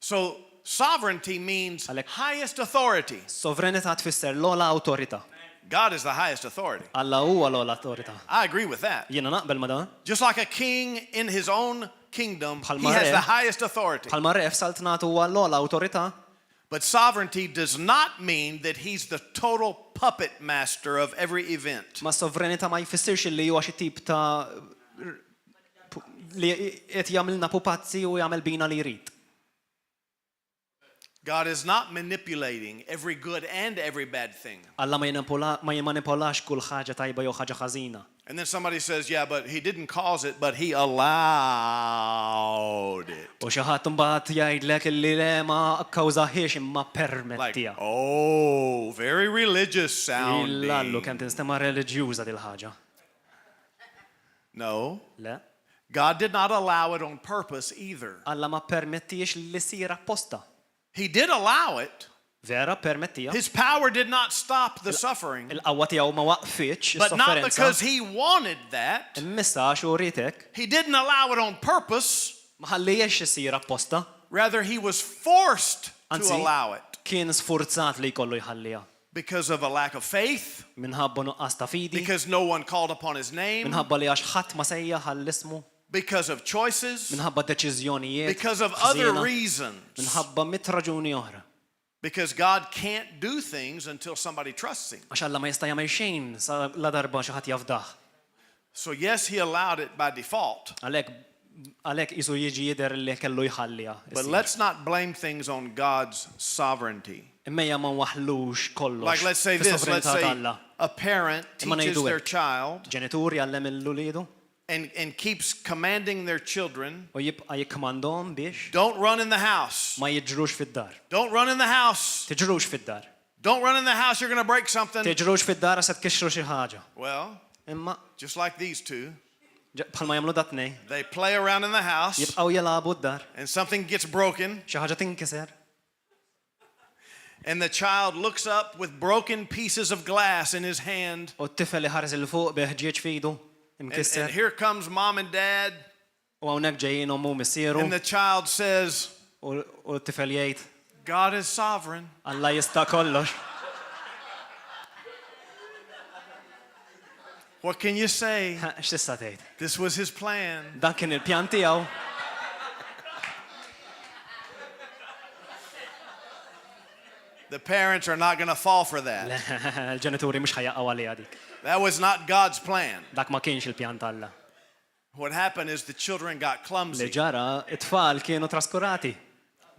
So sovereignty means Alek- highest authority. Sovranità tfisser l-ola awtorità. God is the highest authority. Alla huwa l-ola awtorità. I agree with that. Jiena naqbel ma dan. Just like a king in his own kingdom, Bħalma he has re. the highest authority. Bħalma ref saltnatu huwa l-ola awtorità, But sovereignty does not mean that he's the total puppet master of every event. ma sovranità ma jfissirx li huwa xi tip ta' li qed jagħmilna pupazzi u jagħmel bina li jrid. God is not manipulating every good and every bad thing. Alla ma jmanipolax kull ħaġa tajba jew ħaġa ħażina. And then somebody says, yeah, but he didn't cause it, but he allowed it. U xi ħadd imbagħad jgħidlek li le ma kkawżaħiex imma Like, permettija. oh, very religious Illallu sounding. kemm tinstema' reliġjuża dil ħaġa. No, Le, God did not allow it on purpose either. Alla ma permettix li sir apposta. He did allow it. Vera permettija. His power did not stop the suffering, Il-qawwa tiegħu ma waqfitx but not is-sofferenza. because he wanted that. Immissa xu ritek He didn't allow it on purpose. ma ħallijiex isir apposta. Rather, he was forced to Anzi, allow it kien sfurzat li jkollu jħallija. because of a lack of faith, minħabba nuqqas ta' fidi, because no one called upon his name, minħabba li għax ħadd ma sejjaħ għall-ismu, because of choices, minħabba deċiżjonijiet, because of other ħżiena, reasons. minħabba mit raġuni oħra. Because God can't do things until somebody trusts him. Għax Alla ma jista' jagħmel xejn sa la darba xi ħadd jafdah. So yes, he allowed it by default. Għalhekk isu jiġi jidher li kellu jħalliha. But let's not blame things on God's sovereignty. Immejja ma nwaħħlux kollox. Like let's say this, let's fis-sovranità say t'Alla. a parent Imma teaches ngħidu their hekk. child Ġenituri jgħallem il-uliedu and keeps commanding their children, u jibqa' jikkmandhom biex don't run in the house. ma jiġrux fid-dar. Don't run in the house. Tiġrux fid-dar. Don't run in the house, you're going to break something. Tiġrux fid-dar se tkixru xi ħaġa. Well, Imma just like these two, bħalma jagħmlu datnej, they play around in the house jibqgħu jilagħbu d-dar, and something gets broken xi ħaġa tinkiser. and the child looks up with broken pieces of glass in his hand. U t-tifel li ħares il fuq beħġieġ fidu, And imkisser. here comes mom and dad, U hawnhekk ġejjin ommu missieru and the child says, u t-tifel jgħid God is sovereign. Alla jista' kollox. What can you say? X'tista' tgħid? This was his plan. Dan kien il-pjan tiegħu. The parents are not going to fall for that. Il-ġenituri mhux ħajjaqgħu għaliha dik. That was not God's plan. Dak ma kienx il-pjan talla. What happened is the children got Li clumsy. ġara, it-tfal kienu traskurati.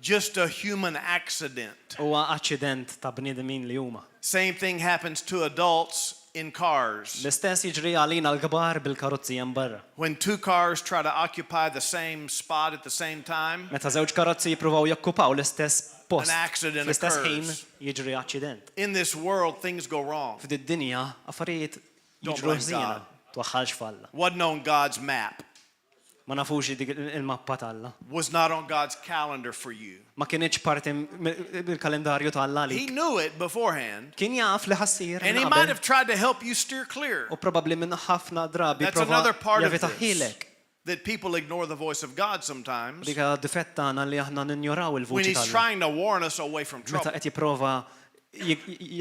Just a human accident. Huwa aċċident ta' bniedmin li huma. Same thing happens to adults in cars. L-istess jiġri għalina l-kbar bil-karozzi hemm barra. When two cars try to occupy the same spot at the same time, Meta żewġ karozzi jippruvaw jokkupaw l-istess post. An accident Fl-istess ħin occurs. jiġri aċċident. in this world things go wrong. F'din dinja affarijiet Don't jiġru blame ħżiena, God. twaħħalx falla. Wasn't on God's map. Ma nafux dik il-mappa talla. Was not on God's calendar for you. Ma kienx parti bil-kalendarju talla He li. knew it beforehand, Kien jaf li ħassir. and he minn might qabel. have tried to help you steer clear. U probably minn ħafna drabi That's prova another part of javita this. ħilek. That people ignore the voice of God sometimes Dika difett tagħna li aħna ninjoraw when il-vuċi he's tagħna. trying to warn us away from Meta trouble. qed jipprova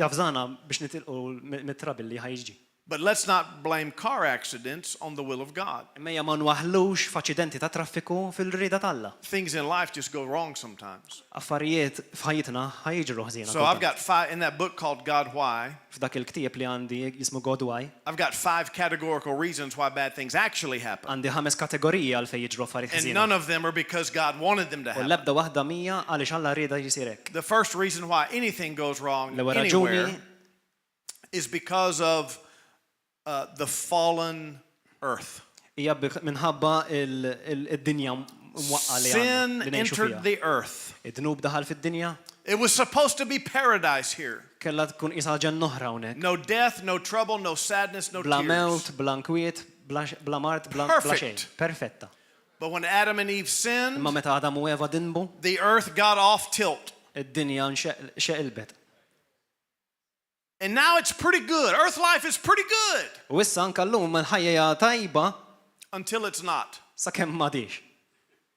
jafżana biex nitilqu mit-trabil li ħajġi. But let's not blame car accidents on the will of God. Imma ma nwaħlux f'aċċidenti ta' traffiku fil-rida talla. Things in life just go wrong sometimes. Affarijiet f'ħajjitna ħajġru ħżiena. So I've got five in that book called God Why. F'dak il-ktieb li għandi jismu God Why, I've got 5 categorical reasons why bad things actually happen. għandi 5 kategoriji għal fejn jiġru affarijiet And ħżiena. none of them are because God wanted them to U happen. l-ebda waħda mija għaliex Alla rieda jsirek. The first reason why anything goes wrong L-ewwel anywhere raġuni is because of the fallen earth. hija minħabba id-dinja mwaqqa li Sin għandna li ngħixu entered fiha. the earth. Id-dnub daħal fid-dinja, It was supposed to be paradise here. kellha tkun qisha ġen noħra hawnhekk. No death, no trouble, no sadness, no Bla tears. mewt, bla nkwiet, bla mart, bla xejn. Perfect. Perfetta. But when Adam and Eve Imma sinned, meta Adam u Eva dinbu, the earth got off tilt. id-dinja nxeqilbet. And now it's pretty good. Earth life is pretty good U issa anke llum l-ħajja hija tajba until it's not. sakemm m'għadix.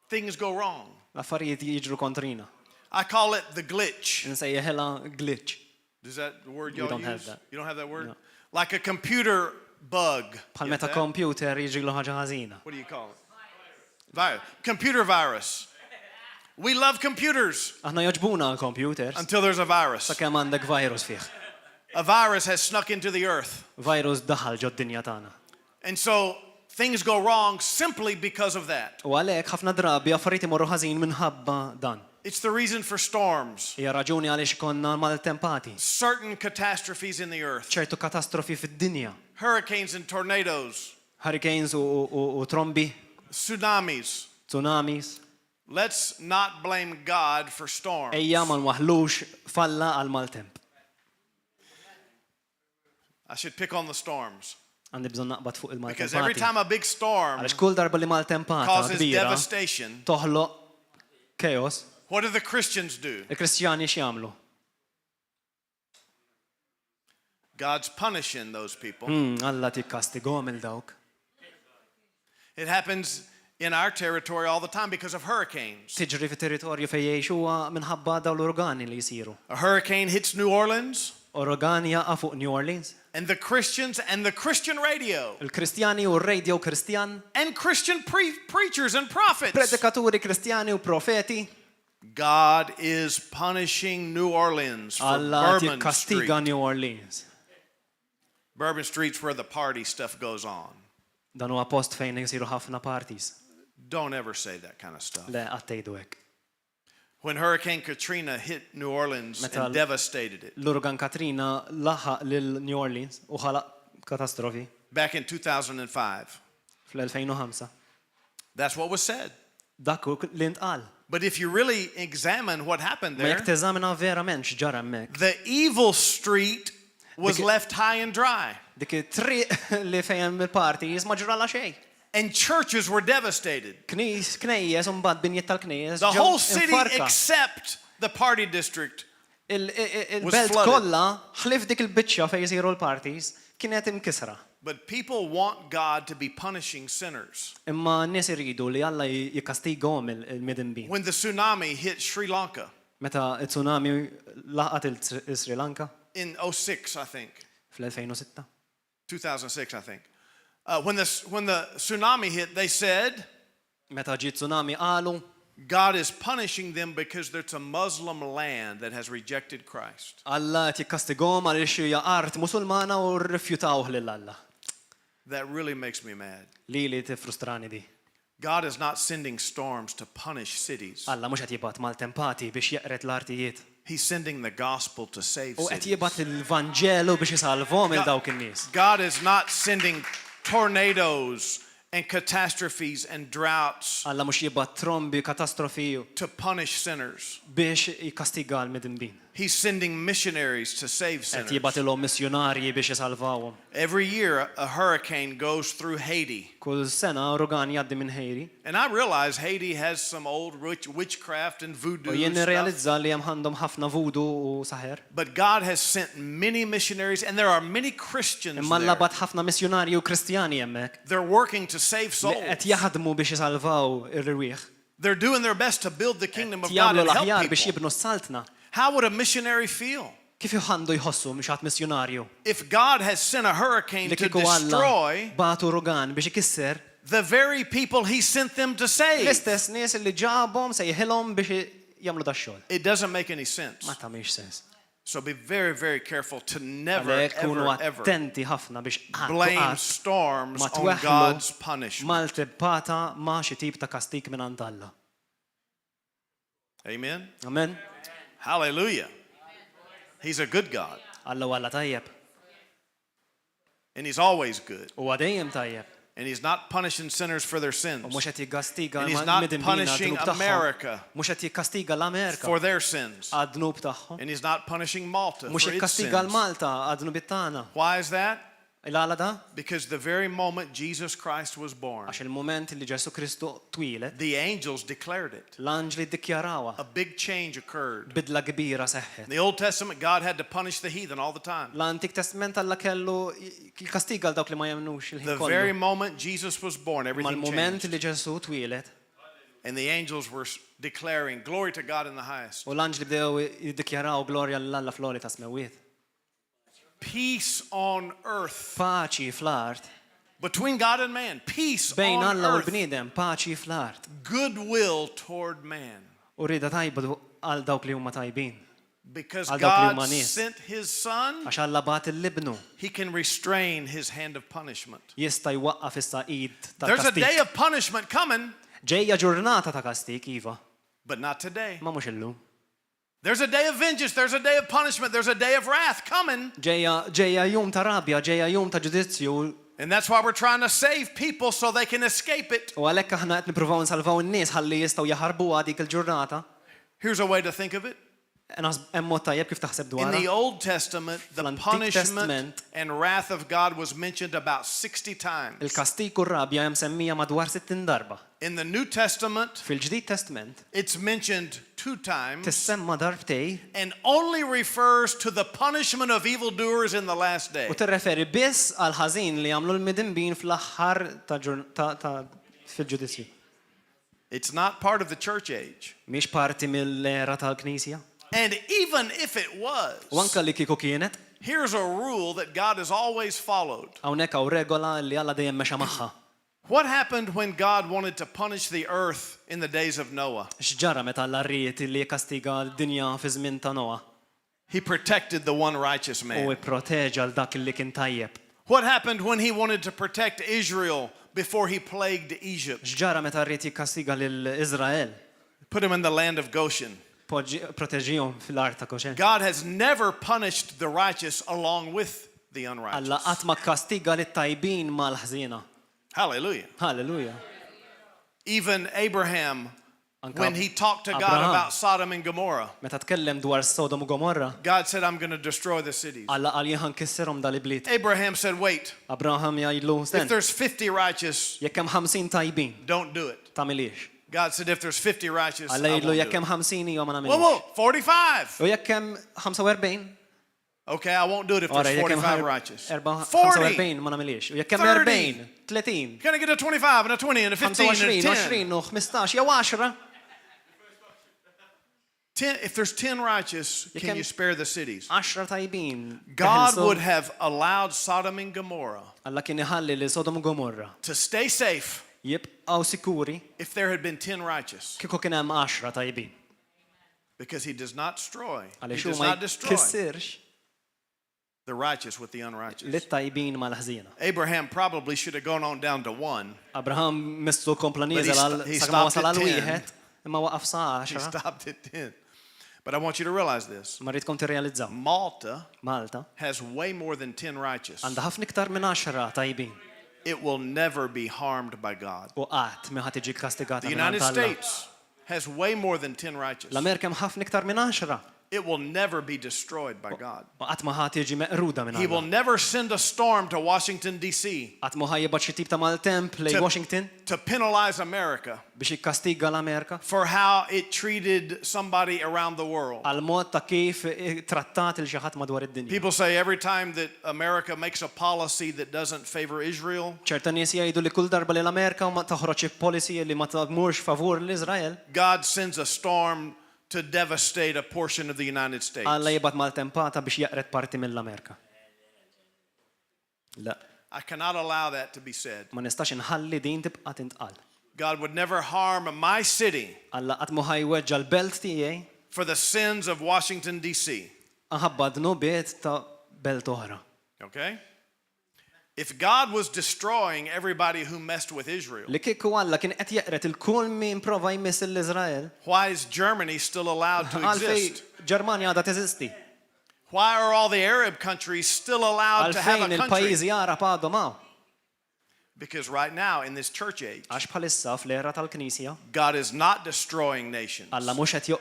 Things go wrong. L-affarijiet jiġru kontrina. I call it the glitch. Insejjaħilha glitch. Is that the word We y'all don't use? have that. You don't have that word? No. Like a computer bug. Bħal Get meta that? computer jiġilu ħaġa ħażina. What do you call it? Computer virus. We love computers Aħna joġbuna computers until there's a virus. sakemm għandek virus fih. A virus has snuck into the earth. Virus daħal ġod dinja tagħna. And so things go wrong simply because of that. U għalhekk ħafna drabi affarijiet imorru ħażin minħabba dan. It's the reason for storms, Hija raġuni għaliex konna maltempati. certain catastrophes in the earth, ċertu katastrofi fid-dinja. hurricanes and tornadoes, Hurricanes u trombi, tsunamis. tsunamis. Let's not blame God for storms. Ejja ma nwaħlux falla għal maltemp. I should pick on the storms. Għandi bżonn naqbad fuq Because every il-maltempati. time a big storm Għaliex kull darba li maltempata causes kbira devastation, toħloq chaos, what do the Christians do? il-Kristjani x'jagħmlu? God's punishing those people. Alla tikkastighom il dawk. It happens in our territory all the time because of hurricanes. Tiġri fit-territorju fejn jgħixu huwa minħabba dawn l-urgani li jsiru. A hurricane hits New Orleans, Orogan jaqa' fuq New Orleans. And the Christians and the Christian radio. Il-Kristjani u r-radio Kristjan. And Christian preachers and prophets. Predikaturi Kristjani u profeti. God is punishing New Orleans for Alla Bourbon Street. tikkastiga New Orleans. Bourbon Street's where the party stuff goes on. Dan huwa post fejn jisiru ħafna parties. Don't ever say that kind of stuff. Le qattejdu hekk. When Hurricane Katrina hit New Orleans and devastated it. L-Urgan Katrina laħaq lil New Orleans u ħalaq katastrofi Back in 2005. fl-2005. That's what was said. Dak li ntqal. But if you really examine what happened Ma jekk there, teżamina verament x'ġara hemmhekk. the evil street was left high and dry. Dik it-triq li fejn il-parties ma ġrala xejn. And churches were devastated. Knejjes u mbagħad binjiet tal-knejjes. The whole city except the party district. Il-belt kollha ħlif dik il-biċċa fejn jsiru l-parties kienet imkisra. But people want God to be punishing sinners. Imma n-nies iridu li Alla jikkastigahom il-midinbin. When the tsunami hit Sri Lanka Meta t-tsunami laqat il-Sri Lanka in 2006, I think. fl-2006. 2006, I think. When the tsunami hit, they said, Meta ġiet tsunami qalu God is punishing them because it's a Muslim land that has rejected Christ. Alla qed jikkastigahom għaliex hija art Musulmana u rrifjutawh lil Alla. That really makes me mad. Li tifrustrani di. God is not sending storms to punish cities. Alla mhux qed jibgħat mal-tempati biex jeqret l-artijiet. He's sending the gospel to save U qed cities. jibgħat il-Vanġelu biex isalvhom il dawk in-nies. God is not sending tornadoes and catastrophes and droughts Alla mhux jibgħat trombi katastrofi to punish sinners. biex jikkastiga l-midinbin. He's sending missionaries to save Qed sinners. jibgħat ilhom missjonarji biex isalvawhom. Every year, a hurricane goes through Haiti. Kull sena Orogan jgħaddi minn Ħejri. And I realize Haiti has some old witchcraft and voodoo U jien stuff. nirrealizza li hemm għandhom ħafna vudu u saħer. But God has sent many missionaries, and there are many Christians Imma there. labat ħafna missjonarji u Kristjani hemmhekk They're working to save li souls. qed jaħdmu biex isalvaw ir-rwieħ. They're doing their best to build the kingdom of God Jagħmlu and l-aħjar help biex people. jibnu s-saltna. How would a missionary feel Kif jħandu jħossu mhux għad missjonarju if God has sent a hurricane li to kieku Alla destroy batu Orogan biex ikisser the very people He sent them to save? l-istess nies li ġabhom se jħilhom biex jagħmlu dax-xogħol. It doesn't make any sense. Ma tagħmilx sens. So be very, very careful to never, Għalhekk kunu ever attenti ħafna biex blame storms ma on tweħħlu God's punishment. mal-tibbata ma xi tip ta' kastik minn għand Alla. Amen? Amen. Hallelujah. He's a good God. Alla u Alla tajjeb. And He's always good. U għadejjem tajjeb. And He's not punishing sinners for their U sins. mhux qed jikkastiga And He's not l-midinbina punishing għad-dnub tagħhom. America Mhux qed jikkastiga l-Amerika for their sins. għad-dnub tagħhom. And He's not punishing Malta Mhux for its jikkastiga sins. l-Malta għad-dnubit tagħna. Why is that? Il-għala da? Because the very moment Jesus Christ was born, Għax il-moment li Ġesu Kristu twilet, the angels declared it. l-anġli ddikjarawha. A big change occurred. Bidla kbira seħħet. In the Old Testament, God had to punish the heathen all the time. L-Antik Testament Alla kellu jikkastiga l dawk li ma jemnux The il-ħin very kollu. moment Jesus was born, Ma everything l-moment changed. li Ġesu twilet, And the angels were declaring, glory to God in the highest. u l-anġli bdew jiddikjaraw glorja l-Alla fl-oli ta' smewiet. Peace on earth. Paċi fl-art, Between God and man. Peace bejn on Alla u earth. l-bniedem, paċi fl-art. Goodwill toward man. U rida tajba għal dawk li huma tajbin. Because Għal dawk li God huma nies. sent His Son, Għax Alla bat il-libnu, He can restrain His hand of punishment. jista' jwaqqaf issa id ta' There's a day kastik. of punishment coming, Ġejja ġurnata ta' kastik, iva, but not today. ma mhux illum. There's a day of vengeance. There's a day of punishment. There's a day of wrath coming. Ġejja jum ta' rabja, ġejja jum ta' ġudizzju, And that's why we're trying to save people so they can escape it. u għalhekk aħna qed nippruvaw nsalvaw in-nies ħalli jistgħu jaħarbuha dik il-ġurnata. Here's a way to think of it. Hemm mod tajjeb kif taħseb In dwarha. the Old Testament, the Fl-Antik punishment Testament, and wrath of God was mentioned about 60 times. il-kastik u r-rabja hemm semmija madwar 60 darba. In the New Testament, Fil-Ġdid Testament it's mentioned 2 times tissemma darbtej and only refers to the punishment of evildoers in the last day. u tirreferi biss għal ħażin li jagħmlu l-midinbin fl-aħħar ta' fil-ġudizzju. It's not part of the church age. Mhix parti mill-era tal-Knisja. And even if it was, U anka li kieku kienet, here's a rule that God has always followed. hawnhekk hawn regola li Alla dejjem mexa magħha. What happened when God wanted to punish the earth in the days of Noah? X'ġara meta Alla rried li jkastiga d-dinja fi żmien ta' Noa He protected the one righteous u man. ipproteġa l dak li kien tajjeb. What happened when he wanted to protect Israel before he plagued Egypt? X'ġara meta rrid jikkastiga lil Iżrael? Put him in the land of Goshen. Proteġihom fil-art ta' Goshen. God has never punished the righteous along with the Alla unrighteous. qatt ma kkastiga lit-tajbin mal-ħżiena. Hallelujah. Halleluja. Even Abraham, Anka when he talked to God Abraham. about Sodom and Gomorrah, Meta tkellem dwar Sodom u Gomorra, God said, I'm going to destroy the cities. Alla qal jien ħankisserhom dal-ibliet. Abraham said, wait, Abraham jgħidlu if sten, there's 50 righteous, jekk hemm 50 tajbin, don't do it. tagħmilix. God said, if there's 50 righteous, I Alla won't jgħidlu do jekk hemm it. 50 jew ma Whoa, nagħmilx. whoa, 45. U jekk hemm 45, Okay, I won't do it if ora there's jekk hemm 45 righteous. 45 40. ma nagħmilx. U jekk hemm 30. 40, 30, Can I get a 25 and a 20 and a 15 and a 25, 10? 20 u 15 jew 10. 10 if there's 10 righteous, You can can- you spare the cities? 10 tajbin. God teħilsom. would have allowed Sodom and Gomorrah Alla kien iħalli li Sodom u Gomorra to stay safe jibqgħu sikuri if there had been 10 righteous, kieku kien hemm 10 tajbin. because he does not destroy. He Għaliex does hu ma not destroy jkissirx the righteous with the unrighteous. lit-tajbin mal-ħżiena. Abraham probably should have gone on down to 1. Abraham mistu kompla But he nieżel sto- għal he sakemm stopped wasal at għal 10. wieħed, imma waqaf sa He 10. stopped at 10. But I want you to realize this. Ma rridkom tirrealizzaw. Malta Malta has way more than 10 righteous. għandha ħafna iktar minn 10 tajbin It will never be harmed by God. u qatt ma ħadd tiġi kastigata The minn United Alla. States has way more than 10 righteous. L-Amerika hemm ħafna iktar minn 10 It will never be destroyed by God. u qatt ma ħadd tiġi meqruda minn He will Alla. never send a storm to Washington, D.C. Qatt ma ħajjibgħat xi tip ta' maltemp lejn to, Washington to penalize America biex jikkastiga l-Amerika for how it treated somebody around the world. għal mod ta' kif trattat il xi ħadd madwar id-dinja. People say every time that America makes a policy that doesn't favor Israel, ċerta nies jgħidu li kull darba li l-Amerika ma taħroġ policy li ma tagħmurx favur l-Iżrael, God sends a storm to devastate a portion of the United States. Alla jibgħat maltempata biex jaqret parti mill-Amerika. La, I cannot allow that to be said. ma nistax inħalli din tibqa' tintqal. God would never harm my city Alla qatt ma ħajweġġa l-belt tiegħi for the sins of Washington, D.C. aħabba dnubiet ta' belt oħra. Okay? If God was destroying everybody who messed with Israel, Li kieku Alla kien qed jeqret il-kull min prova jmiss l-Iżrael, why is Germany still allowed to għalfej exist? Ġermanja għadha teżisti. Why are all the Arab countries still allowed to have Għalfejn a country? il-pajjiżi Arab għadhom hawn. Because right now in this church age, Għax bħalissa fl-era tal-Knisja, God is not destroying nations. Alla mhux qed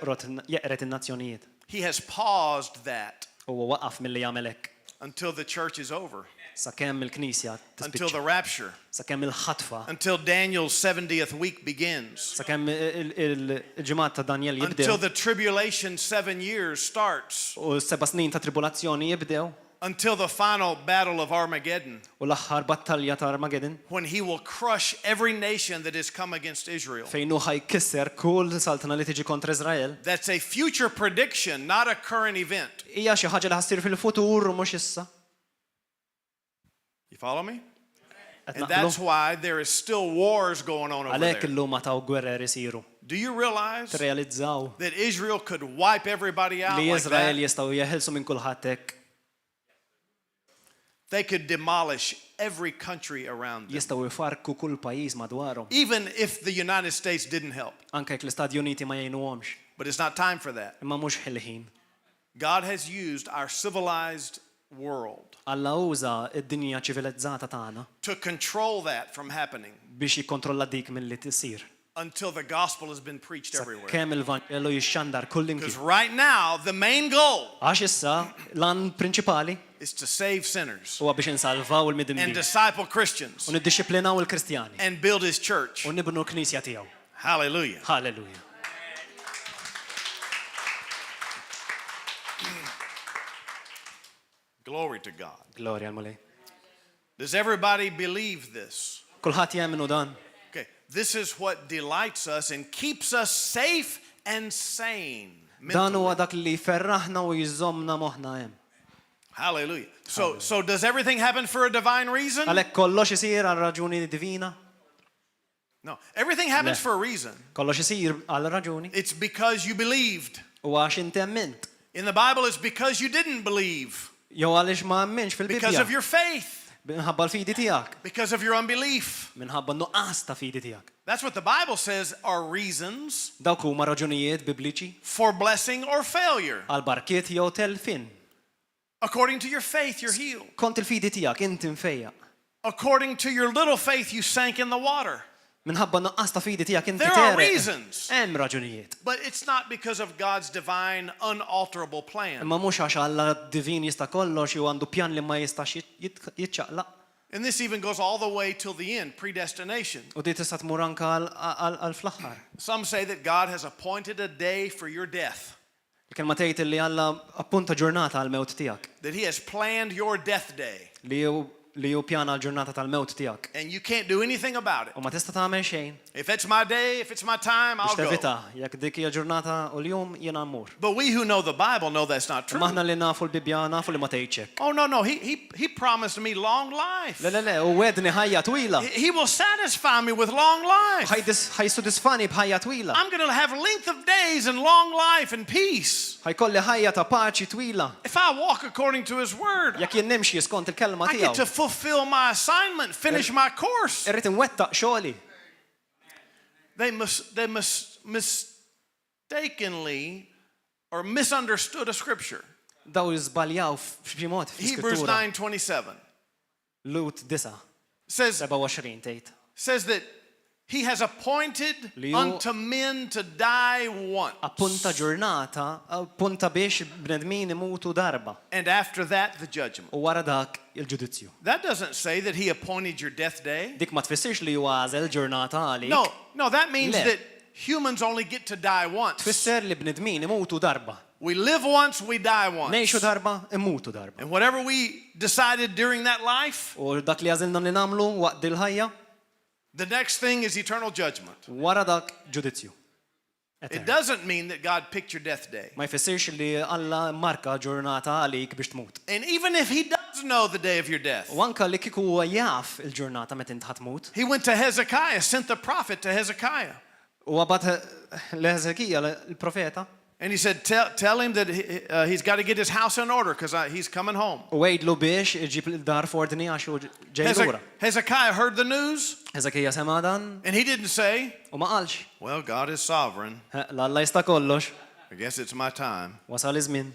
jeqret in-nazzjonijiet. He has paused that Huwa waqaf milli jagħmel hekk until the church is over, sakemm il-Knisja until tispiċċa, the rapture, sakemm il-ħatfa, until Daniel's 70th week begins, sakemm il-ġimgħat ta' Daniel until jibdew the tribulation 7 years starts, u s-seba' snin ta' tribulazzjoni jibdew until the final battle of Armageddon, u l-aħħar battalja ta' Armageddon when he will crush every nation that has come against Israel. fejn hu ħajkisser kull saltana li tiġi kontra Iżrael. That's a future prediction, not a current event. Hija xi ħaġa li ħassir fil-futur u mhux issa. You follow me? Qed And naqblu? that's why there is still wars going on over Għalhekk there. illum ma taw gwerer isiru. Do you realize Tirrealizzaw that Israel could wipe everybody out li like Iżrael that? jistgħu jeħilsu minn kulħadd hekk, They could demolish every country around them. jistgħu jfarku kull pajjiż madwarhom. Even if the United States didn't help. Anke jekk l-Istati Uniti ma jgħinuhomx, But it's not time for that. imma mhux ħilħin. God has used our civilized world Alla uża id-dinja ċivilizzata tagħna to control that from happening biex jikkontrolla dik milli tisir. until the gospel has been preached everywhere. Kemm il-Vanġelu jixxandar kull Because imkien. right now, the main goal Għax issa l-an prinċipali is to save sinners huwa biex insalvaw and il-midimli disciple Christians u niddixxiplinaw il-Kristjani and build his church. u nibnu l-Knisja tiegħu. Hallelujah. Halleluja. Glory to God. Glorja għal-mulej. Does everybody believe this? Kulħadd jemminu dan. Okay, this is what delights us and keeps us safe and sane. Dan huwa dak li ferraħna u jżommna moħħna hemm. Hallelujah. So does everything happen for a divine reason? Għalhekk kollox isir għal raġuni divina? No. Everything happens for a reason. Kollox isir għal raġuni. It's because you believed. U għax inti emmint. In the Bible, it's because you didn't believe. Jew għaliex ma emminx fil-Bibja. Because of your faith. Minħabba l-fidi tiegħek. Because of your unbelief. Minħabba nuqqas ta' fidi tiegħek. That's what the Bible says are reasons Dawk huma raġunijiet bibliċi for blessing or failure. għal barkiet jew telfin. According to your faith, you're healed. Kont il-fidi tiegħek inti mfejja. According to your little faith, you sank in the water. Minħabba nuqqas ta' fidi tiegħek inti There are tereq. reasons. Hemm raġunijiet. But it's not because of God's divine, unalterable plan. Imma mhux għax Alla divin jista' kollox jew għandu pjan li ma jistax jiċċaqlaq. And this even goes all the way till the end, predestination. U di tista' tmur anke għal fl-aħħar. Some say that God has appointed a day for your death, Il-kelma tgħid li Alla appunta ġurnata għal mewt tiegħek. that He has planned your death day, Li hu pjana l-ġurnata tal-mewt tiegħek. and you can't do anything about it. U ma tista' tagħmel xejn. If it's my day, if it's my time, I'll Biex go. tevita, jekk dik hija ġurnata u l-jum jiena mmur. But we who know the Bible know that's not true. Imma aħna li nafu l-Bibja nafu li ma tgħidx hekk. Oh, no. He promised me long life. Le, u wedni ħajja twila. He will satisfy me with long life. Ħajsudisfani b'ħajja twila. I'm going to have length of days and long life and peace. Ħajkolli ħajja ta' paċi twila. If I walk according to His word, Jekk jien nimxi skont il-kelma I get to tiegħu. fulfill my assignment, finish my course. Irrid inwettaq xogħli. They mistakenly or misunderstood a scripture. Daw jiżbaljaw f'xi mod Hebrews fl-Iskrittura. 9:27 Lut 9, says 27 tgħid. that He has appointed Li hu- unto men to die once. Appunta ġurnata, appunta biex bnedmin imutu darba. And after that, the judgment. U wara dak il-ġudizzju. That doesn't say that He appointed your death day. Dik ma tfissirx li huwa għażel ġurnata għalik. No, that means Le. that humans only get to die once. Tfisser li bnedmin imutu darba. We live once, we die once. Nejxu darba, imutu darba. And whatever we decided during that life, U dak li għażilna li nagħmlu waqt il-ħajja, the next thing is eternal judgment. wara dak ġudizzju. It doesn't mean that God picked your death day. Ma jfissirx li Alla marka ġurnata għalik biex tmut. And even if He does know the day of your death, U anka li kieku huwa jaf il-ġurnata meta int ħatmut. He went to Hezekiah, sent the prophet to Hezekiah. U għabat l-Eżekija, il-profeta, And he said, tell him that he's got to get his house in order because he's coming home. u għejdlu biex iġib il-dar fordni għaxu ġej lura. Hezekiah heard the news Eżekija sema dan and he didn't say, u ma qalx. well, God is sovereign. L-Alla jista' kollox, I guess it's my time. wasal iż-żmien.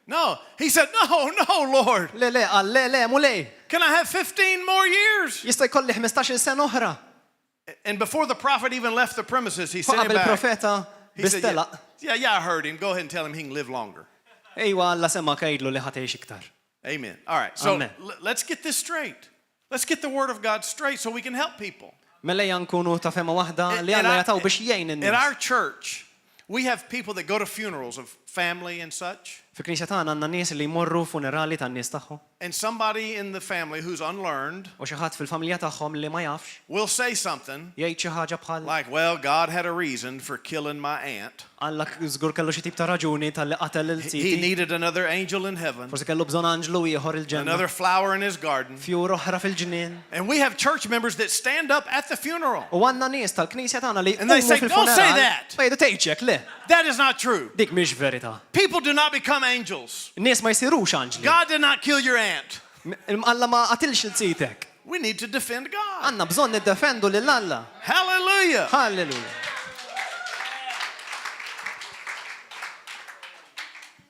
No, he said, no, Lord. Le, qal le, mu lej. Can I have 15 more years? Jista' jkolli 15-il sena oħra. And before the prophet even left the premises, he sent Fuq him qabel back. profeta He said, bistelaq. yeah, I heard him. Go ahead and tell him he can live longer. Ejwa Alla sema kajdlu li ħatejx iktar. Amen. All right, so Amen. let's get this straight. Let's get the word of God straight so we can help people. Mela nkunu ta' fema waħda li In Alla our- jataw biex jgħin In in-nies. our church, we have people that go to funerals of family and such, Fi knisja tagħna għandna nies li jmorru funerali tan-nies tagħhom and somebody in the family who's unlearned u xi ħadd fil-familja tagħhom li ma jafx will say something jgħid xi ħaġa bħal like, well, God had a reason for killing my aunt. Alla żgur kellu xi tip ta' raġuni tal-li qatel He il-siti. needed another angel in heaven, Forsi kellu bżonn anġlu ieħor il-ġenna. another flower in his garden. Fjur oħra fil-ġnien. And we have church members that stand up at the funeral. U għandna nies tal-knisja tagħna li And they huma say, "Don't say fil-funeral. that." Bejdu tgħidxek le. That is not true. Dik mhix verità. People do not become angels. Nies ma jsirux anġli. God did not kill your aunt. Alla ma qatilx il-sitek. We need to defend God. Għandna bżonn niddefendu lil Alla. Hallelujah. Halleluja.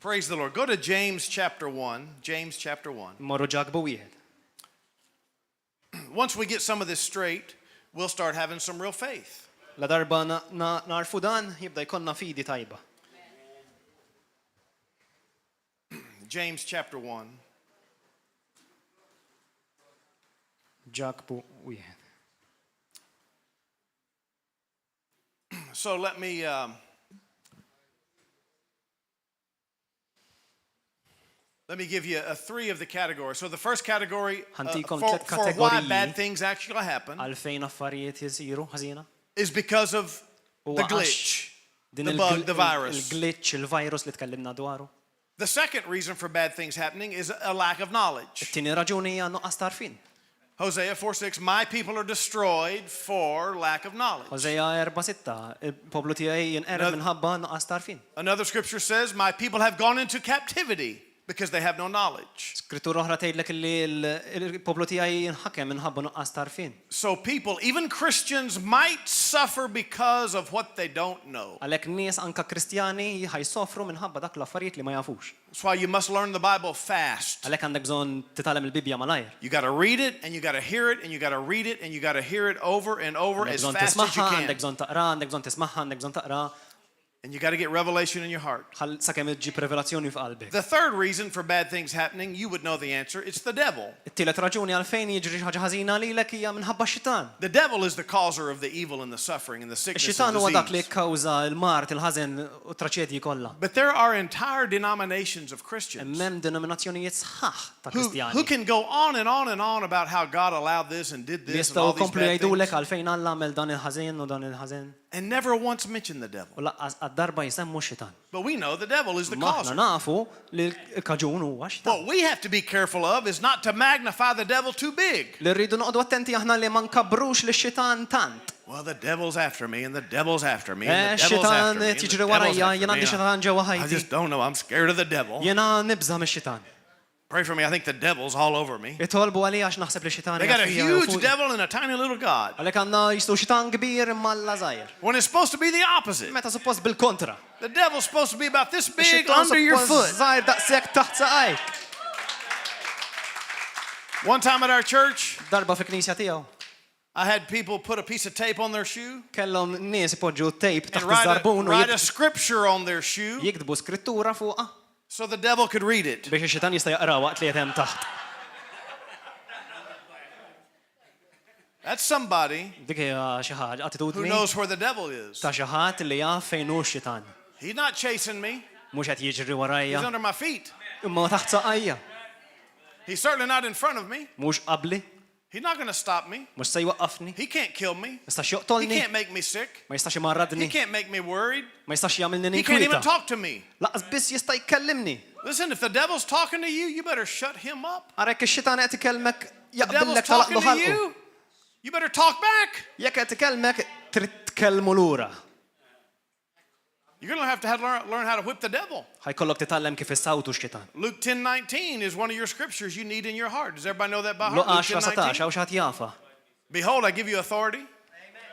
Praise the Lord. Go to James chapter 1. James chapter 1. Morru ġakbu wieħed. Once we get some of this straight, we'll start having some real faith. La darba narfu dan jibda jkollna fidi tajba. James chapter 1. Ġakbu wieħed. So let me give you three of the categories. So the first category Ħantikom for tliet why kategoriji. bad things actually happen Għalfejn affarijiet jisiru ħażina. is because of Huwa the għax glitch. Din The bug, the virus. il-glitch, il-virus li tkellimna dwaru. The second reason for bad things happening is a lack of knowledge. It-tieni raġuni hija nuqqas tarfin. Hosea 4:6, my people are destroyed for lack of knowledge. Ħożeja 4:6, il-poplu tiegħi jinqered minħabba nuqqas tarfin. Another scripture says, my people have gone into captivity because they have no knowledge. Skrittura oħra tgħidlek li il-poplu tiegħi jinħakem minħabba nuqqas tarfin. So people, even Christians, might suffer because of what they don't know. Għalhekk nies anke Kristjani ħajsofru minħabba dak l-affarijiet li ma jafux. That's why you must learn the Bible fast. Għalhekk għandek bżonn titgħallem il-Bibja malajr. You got to read it and you got to hear it and you got to read it and you got to hear it over and over as fast as you Għandek can. bżonn taqra, għandek bżonn tismaħħa, għandek bżonn taqra. And you got to get revelation in your heart. Sakemm iġġib revelazzjoni f'qalbek. The third reason for bad things happening, you would know the answer, it's the devil. It-tielet raġuni għalfejn jiġri ħaġa ħażina lilek hija minħabba x-xitan. The devil is the causer of the evil and the suffering and the sickness Ix-xitan and huwa dak li disease. kkawża l-mart, il-ħażen u traċedji kollha. But there are entire denominations of Christians Hemm denominazzjonijiet sħaħ ta' who Kristjani can go on and on and on about how God allowed this and did li this and all jistgħu these komplu bad jgħidulek things għalfejn Alla għamel dan il-ħażen u dan il-ħażen. and never once mention the devil. U laqqas għad-darba jisemmu x-xitan. But we know the devil is the Maħna causer. nafu li l-kaġun huwa x-xitan. What we have to be careful of is not to magnify the devil too big. Li rridu noqogħdu attenti aħna li ma nkabrux li x-xitan tant. Well, the devil's after me and the devil's after me and the devil's X-xitan after me. and the tiġri devil's warajja, after jien me. għandi xitan ġewwa I ħajti. just don't know. I'm scared of the devil. Jiena nibża mix-xitan. Pray for me. I think the devil's all over me. Itolbu għalija għax naħseb li xitan They got a jgħafija huge fuq. devil and a tiny little God. Għalhekk għandna jistgħu xitan kbir imma Alla żgħir. When it's supposed to be the opposite. Meta suppost bil-kontra. The devil's supposed to be about this big Ix-xitan under your suppost foot. żgħir daqshekk taħt saqajk. One time at our church, Darba fi knisja tiegħu. I had people put a piece of tape on their shoe Kellhom nies ipoġġu tejp and taħt write iż-żarbun u a scripture on their shoe jiktbu skrittura fuqha so the devil could read it. biex ix-xitan jista' jaqra waqt li qed hemm taħt. That's somebody Dik hija xi ħaġa who attitudni knows where the devil is. ta' xi ħadd li jaf fejn hu x-xitan. He's not chasing me. Mhux qed jiġri He's warajja, under my feet. imma taħt saqajja. He's certainly not in front of me. Mhux qabli, He's not going to stop me. mhux se jwaqqafni, He can't kill me. ma jistax He joqtolni, can't make me sick. ma jistax He imarradni, can't make me worried. ma jistax jagħmilni He can't even ninkwita. talk to me. Laqas biss jista' jkellimni. Listen, if the devil's talking to you, you better shut him up. Arek ix-xitan qed ikellmek The devil's jaqbillek talking talaqlu to ħalqu. you, you better talk back. Jekk qed ikellmek trid tkellmu lura. You're going to have to learn how to whip the devil. Ħajkollok titgħallem kif issawtu x-xitan. Luke 10:19 is one of your scriptures you need in your heart. Does everybody know that by heart? Luqa Luke 10-17 10:19. hawn xi jafa. Behold, I give you authority.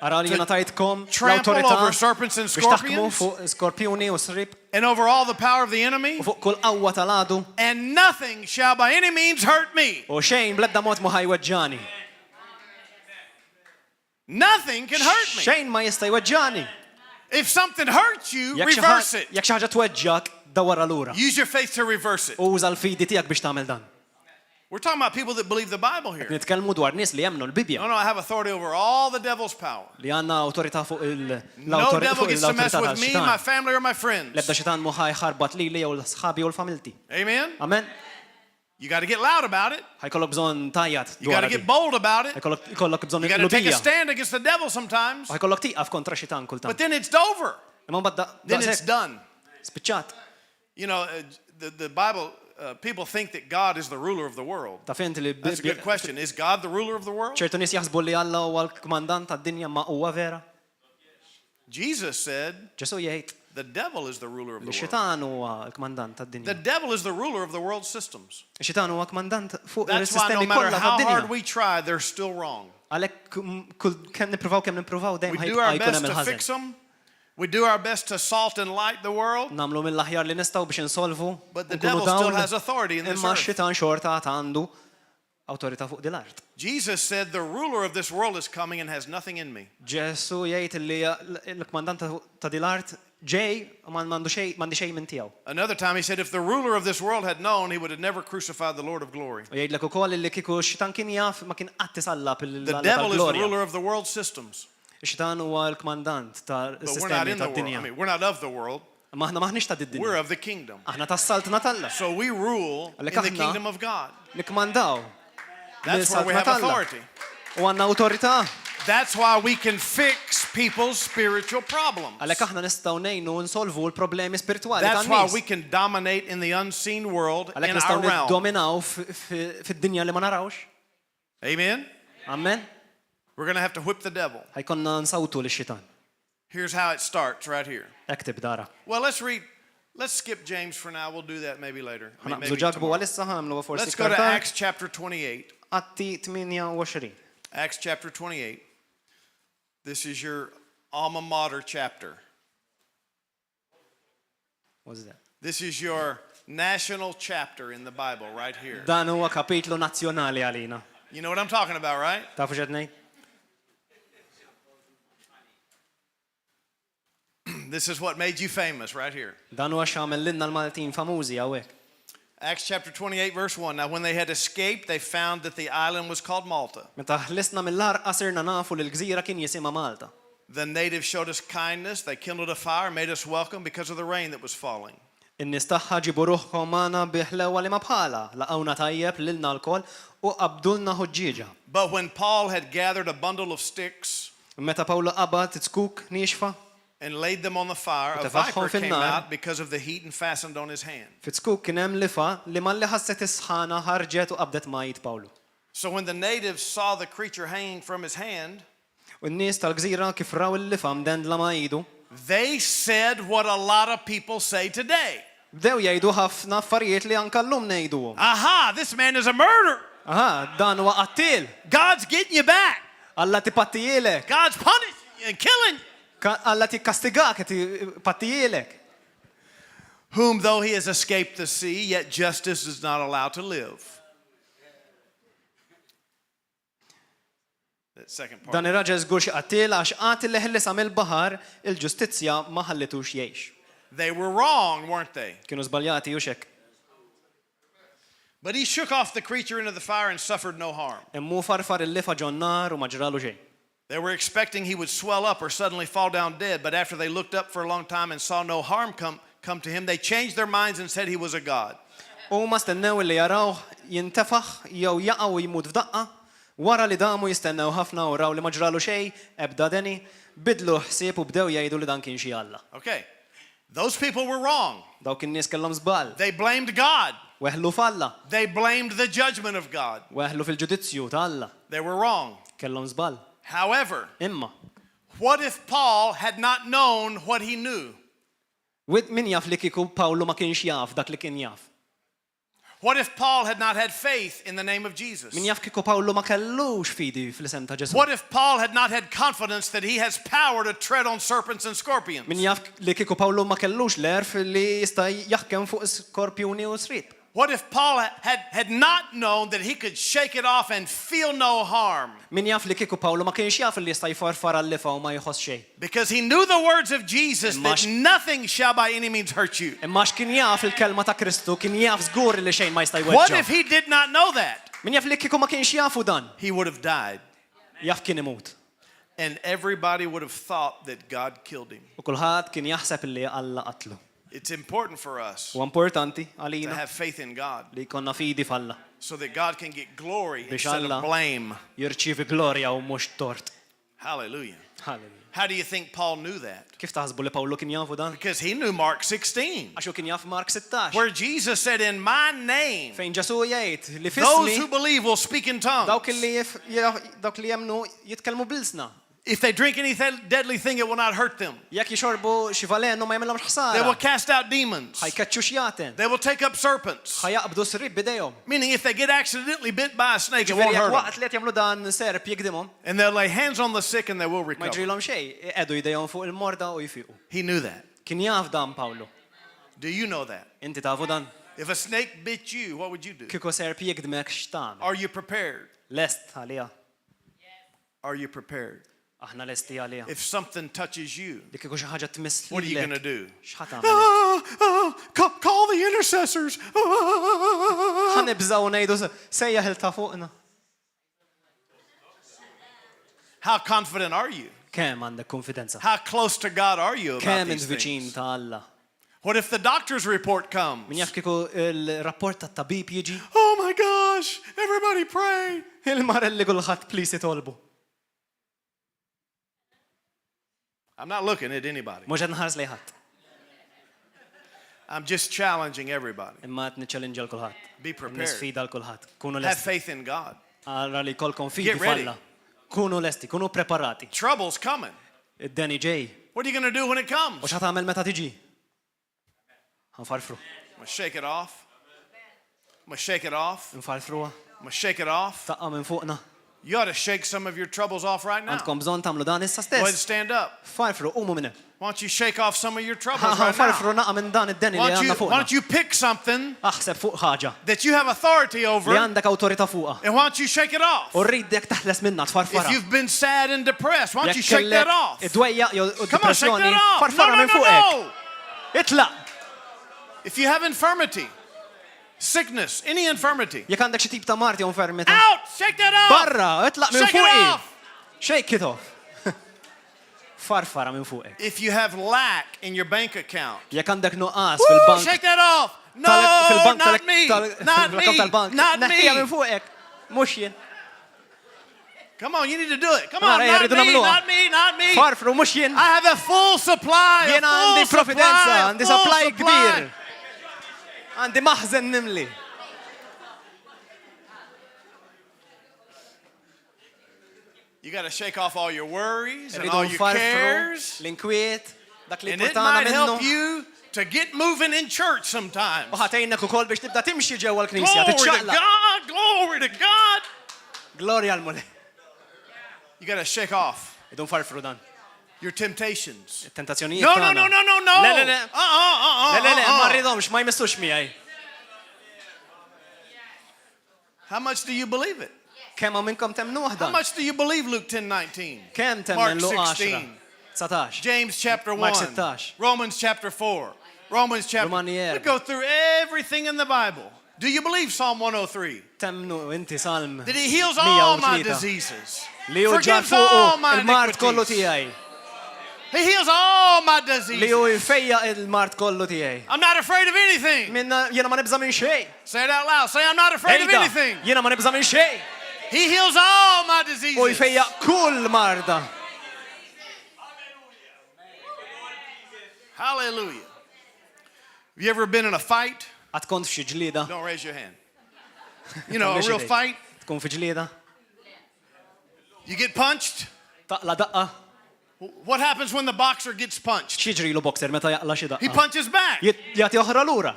Ara li jiena tajtkom Trample l-awtorità over serpents and biex taħkmu scorpions fuq skorpjuni u srib and over all the power of the enemy, u fuq kull qawwa tal-għadu and nothing shall by any means hurt me. u xejn bl-ebda mod ma ħajweġġani. Nothing can hurt me. Xejn ma jista' jweġġani. If something hurts you, Jekk xi reverse it. jekk xi ħaġa tweġġak dawwara lura. Use your faith to reverse it. U uża l-fidi tiegħek biex tagħmel dan. We're talking about people that believe the Bible here. Nitkellmu dwar nies li jemmnu l-Bibja No, I have authority over all the devil's power. li għandna awtorità fuq No devil gets to mess l-awtorità with me, my tal-xitan. family, or my friends. L-ebda xitan mu ħajħarbat lili jew l-sħabi u l-familti. Amen? Amen? You got to get loud about it. Ħajkollok bżonn tajjat You got dwar to get bold about it. Ħajkollok bżonn You got to take a il-lubija. stand against the devil sometimes. Ħajkollok tiqaf kontra xitan But kultant. then it's over. Imma mbagħad Then it's done. spiċċat. You know, the Bible, people think that God is the ruler of the world. Ta' fint li That's a good question. Is God the ruler of the world? ċertu nies jaħsbu li Alla huwa l-kmandant tad-dinja ma huwa vera. Jesus said Ġesu jgħid the devil is the ruler of li the world. xitan huwa l-kmandant The tad-dinja. devil is the ruler of the world's systems. Xitan huwa kmandant fuq That's why no is-sistemi matter kollha how hard tad-dinja. we try, they're still wrong. Għalhekk kemm nippruvaw dejjem We do our ħajkun best hemm to il-ħażen. fix them. We do our best to salt and light the world. Namlu mill-aħjar li nistgħu biex insolvu. But the nkunu devil still dawn, has authority in this imma earth. x-xitan xorta għandu awtorità fuq dil-art. Jesus said the ruler of this world is coming and has nothing in me. Ġesu jgħid li l-kmandant ta' dil-art ġej ma m'għandi xejn minn tiegħu. Another time he said if the ruler of this world had known, he would have never crucified the Lord of glory. U jgħidlek ukoll li kieku x-xitan kien jaf ma kien qatt isallab The devil is the il-glorja. ruler of the world's systems. Ix-xitan huwa l-kmandant But we're not tas-sistemi in the world. I tad-dinja. mean, we're not of the world. Ma aħna maħniex ta' We're did-dinja. of the kingdom. Aħna tas-saltna talla. So we rule in Għalhekk the aħna- kingdom of God. Nikmandaw. That's where we Lis-saltna have talla. authority. U għandna awtorità That's why we can fix people's spiritual problems. Għalhekk aħna nistgħu ngħinu nsolvu l-problemi spiritwali That's why tan-nies. we can dominate in the unseen world in Għalhekk our nistgħu realm. niddominaw fid-dinja li ma narawx. Amen? Amen. We're going to have to whip the devil. Ħajkonna nsawtu lix-xitan. Here's how it starts right here. Hekk tibdara. Well, let's skip James for now. We'll do that maybe later. I mean, Ħanaqbżu maybe ġagbu tomorrow. għalissa ħamlu forsi Let's go to iktar Acts chapter 28. Atti 28. Acts chapter 28. This is your alma mater chapter. What's that? This is your national chapter in the Bible right here. Dan huwa kapitlu nazzjonali għalina. You know what I'm talking about, right? Tafu x'qed ngħid? This is what made you famous right here. Dan huwa x'għamel lilna l-Maltin famużi hawnhekk. Acts chapter 28 verse 1. Now when they had escaped, they found that the island was called Malta. Meta ħlisna mill-arqa sirna nafu li l-gżira kien jisimha Malta. The natives showed us kindness. They kindled a fire, made us welcome because of the rain that was falling. In-nies tagħha ġibu ruħhom magħna biħlewa li ma bħala, laqgħuna tajjeb lilna l-kol u qabdulna ħoġġieġa. But when Paul had gathered a bundle of sticks Meta Pawlu qabad tskuk nixfa, and laid them on the fire, a Tefagħhom viper came fin-nar. out because of the heat and fastened on his hand. fit-skuk kien hemm lifa li malli ħasset is-sħana ħarġet u qabdet majt Pawlu. So when the natives saw the creature hanging from his hand, U n-nies tal-gżira kif raw il-lifa mdendla ma jidu, they said what a lot of people say today. bdew jgħidu ħafna affarijiet li anke llum ngħiduhom. Aha, this man is a murderer. Aha, dan huwa qattil. God's getting you back. Alla tipattijilek. God's punishing you and killing you. Alla tikkastigak tipattijilek. Whom though he has escaped the sea, yet justice is not allowed to live. That second part. Dan ir-raġel żgur xi qattil għax qatil li ħilles mill-baħar il-ġustizzja ma ħallitux jgħix. They were wrong, weren't they? Kienu żbaljati u xek. But he shook off the creature into the fire and suffered no harm. Immu farfar il-lifa ġonnar u ma ġralu xejn. They were expecting he would swell up or suddenly fall down dead, but after they looked up for a long time and saw no harm come to him, they changed their minds and said he was a god. U ma stennew li jaraw jintefaħ jew jaqgħu u jmut f'daqqa, wara li damu jistennew ħafna u raw li ma ġralu xejn, ebda deni, bidlu ħsieb u bdew jgħidu li dan kien xi Alla. Okay. Those people were wrong. Dawk in-nies kellhom żball. They blamed God. Weħlu f'Alla, They blamed the judgment of God. weħlu fil-ġudizzju ta' Alla. They were wrong. Kellhom żball. However, Imma, what if Paul had not known what he knew? min jaf li kieku Pawlu ma kienx jaf dak li kien jaf? What if Paul had not had faith in the name of Jesus? Min jaf kieku Pawlu ma kellux fidi fl-isem ta' Ġesu? What if Paul had not had confidence that he has power to tread on serpents and scorpions? Min jaf li kieku Pawlu ma kellux l-erf li jista' jaħkem fuq skorpjuni u srid? What if Paul had not known that he could shake it off and feel no harm? Min jaf li kieku Pawlu ma kienx jaf li jista' jfarfar għall-lifa u ma jħoss xejn? Because he knew the words of Jesus that nothing shall by any means hurt you. Imma x'kien jaf il-kelma ta' Kristu, kien jaf żgur li xejn ma jista' What if jweġġa. he did not know that? Min jaf li kieku ma kienx jafu dan? He would have died. Jaf kien imut. And everybody would have thought that God killed him. U kulħadd kien jaħseb li Alla qatlu. It's important for us U importanti to għalina have faith in God li jkollna fidi f'Alla so that God can get glory biex instead Alla of blame. jirċievi glorja u mhux tort. Hallelujah. Halleluja. How do you think Paul knew that? Kif taħsbu li Pawlu kien jafu dan? Because he knew Mark 16, Għax hu kien jaf Mark 16. where Jesus said, in my name, Fejn Ġesu jgħid li those fismi who believe will speak in tongues. dawk li jemnu jitkellmu bilsna. If they drink any deadly thing, it will not hurt them. Jekk jixorbu xi valenu ma jagħmilhomx They will ħsara. cast out demons. Ħajkeċċu xjaten. They will take up serpents. Ħajaqbdu srib bidejhom. Meaning if they get accidentally bit by a snake, it Ġifieri won't jekk hurt them. waqt li qed jagħmlu dan serb jikdimhom, And they'll lay hands on the sick and they will ma recover. jġrilhom xejn, qegħdu jdejhom fuq il-morda u jfiqu. He knew that. Kien jaf dan Pawlu. Do you know that? Inti tafu dan. If a snake bit you, what would you do? Kieku serb jikdmek x'tagħmel. Are you prepared? Lest għalija. Are you prepared? Aħna lesti għalija. If something touches you, Li kieku xi ħaġa tmiss what are you going to lilek. do? X'ħadd tagħmel? Call the intercessors. Ħanibżgħu ngħidu sejjaħ il ta' fuqna. How confident are you? Kemm għandek konfidenza? How close to God are you about Kemm these int viċin things? ta' Alla? What if the doctor's report comes? Min jaf kieku il-rapport tat-tabib jiġi? Oh my gosh, everybody pray. Il-mar li kulħadd plis jitolbu. I'm not looking at anybody. Mhux qed nħares lejn ħadd. I'm just challenging everybody. Imma qed niċċallenġa l kulħadd. Be prepared. Nisfida l kulħadd. Kunu Have lesti. faith in God. Ara li kolkom fidi Get ready. falla. Kunu lesti, kunu preparati. Trouble's coming. Id-deni ġej. What are you going to do when it comes? U x'ħadd tagħmel meta tiġi? Ħanfarfru. I'm going to shake it off. I'm going to shake it off. Nfarfruha. I'm going to shake it off. Taqqa minn fuqna. You ought to shake some of your troubles off right now. Għandkom bżonn tagħmlu dan issa Go ahead and stess. stand up. Farfru, qumu minn hemm. Why don't you shake off some of your troubles right Farfru now? naqa minn dan id-deni li Why għandna don't fuqna. you pick something Aħseb fuq ħaġa that you have authority over, li and għandek awtorità fuqha. why don't you shake it off? U rridek taħles minna If tfarfara. you've been sad and depressed, why don't you Jekk shake that off? id-dwejja jew Come on, shake depressjoni, that off. No, farfara no, minn no, fuqek. no. Itlaq. If you have infirmity, sickness, any infirmity, Jekk għandek xi tip ta' marti jew infermità. out, shake that off. Barra, itlaq minn Shake it fuqi. off. Shake it off. Farfara minn fuqek. If you have lack in your bank account, Jekk għandek nuqqas woo, fil-bank. shake that off. No, fil-bank not me, not fil-account me, tal-bank. not Neħħija minn me. fuqek. Mhux jien. Come on, you need to do it. Come Come on, on, hey, not rridu me, nagħmluha. not me, not me. Farfru mhux jien. I have a full supply. Jien għandi providenza, għandi supply kbir. Għandi maħżen nimli. You got to shake off all your worries and Rridu all your nfarfru cares. l-inkwiet, dak li And it portana might help minnu. you to get moving in church sometimes. U ħatejnek ukoll biex tibda timxi ġewwa l-knisja, Glory to tiċċaqlaq. God, glory to God. Glorja għal mule. You got to shake off Idu nfarfru dan. your temptations. Tentazzjonijiet No, no, tagħna. no, no, no, no. Le, le, le. Le, le, le, ma uh-uh. rridhomx, ma jmissux miegħi. How much do you believe it? Kemm hawn minnkom temnu How waħda? much do you believe Luke 10:19? Kemm Mark temmen lu 16. 10? 19. James chapter 1. Mark 16. Romans chapter 4. Romans chapter. Romani We erba. go through everything in the Bible. Do you believe Psalm 103? Temnu inti salm. That he heals all my 103. diseases. Li hu ġar Forgives all fuqu my il-mart kollu iniquities. tiegħi. He heals all my Li diseases. hu jfejja il-mart kollu tiegħi. I'm not afraid of anything. Minna jiena ma nibża minn xejn. Say it out loud. Say, I'm not afraid of Ejda, anything. jiena ma nibża minn xejn. He heals all my U diseases. jfejja kull marda. Hallelujah. Have you ever been in a fight? Għad kont f'xi ġlieda. Don't raise your hand. You know, a Tkun real xi fight. Tkun fi ġlieda. You get punched. Taqla daqqa. What happens when the boxer gets punched? X'jiġri lu boxer meta jaqla xi He daqqa. punches back. Jagħti oħra lura.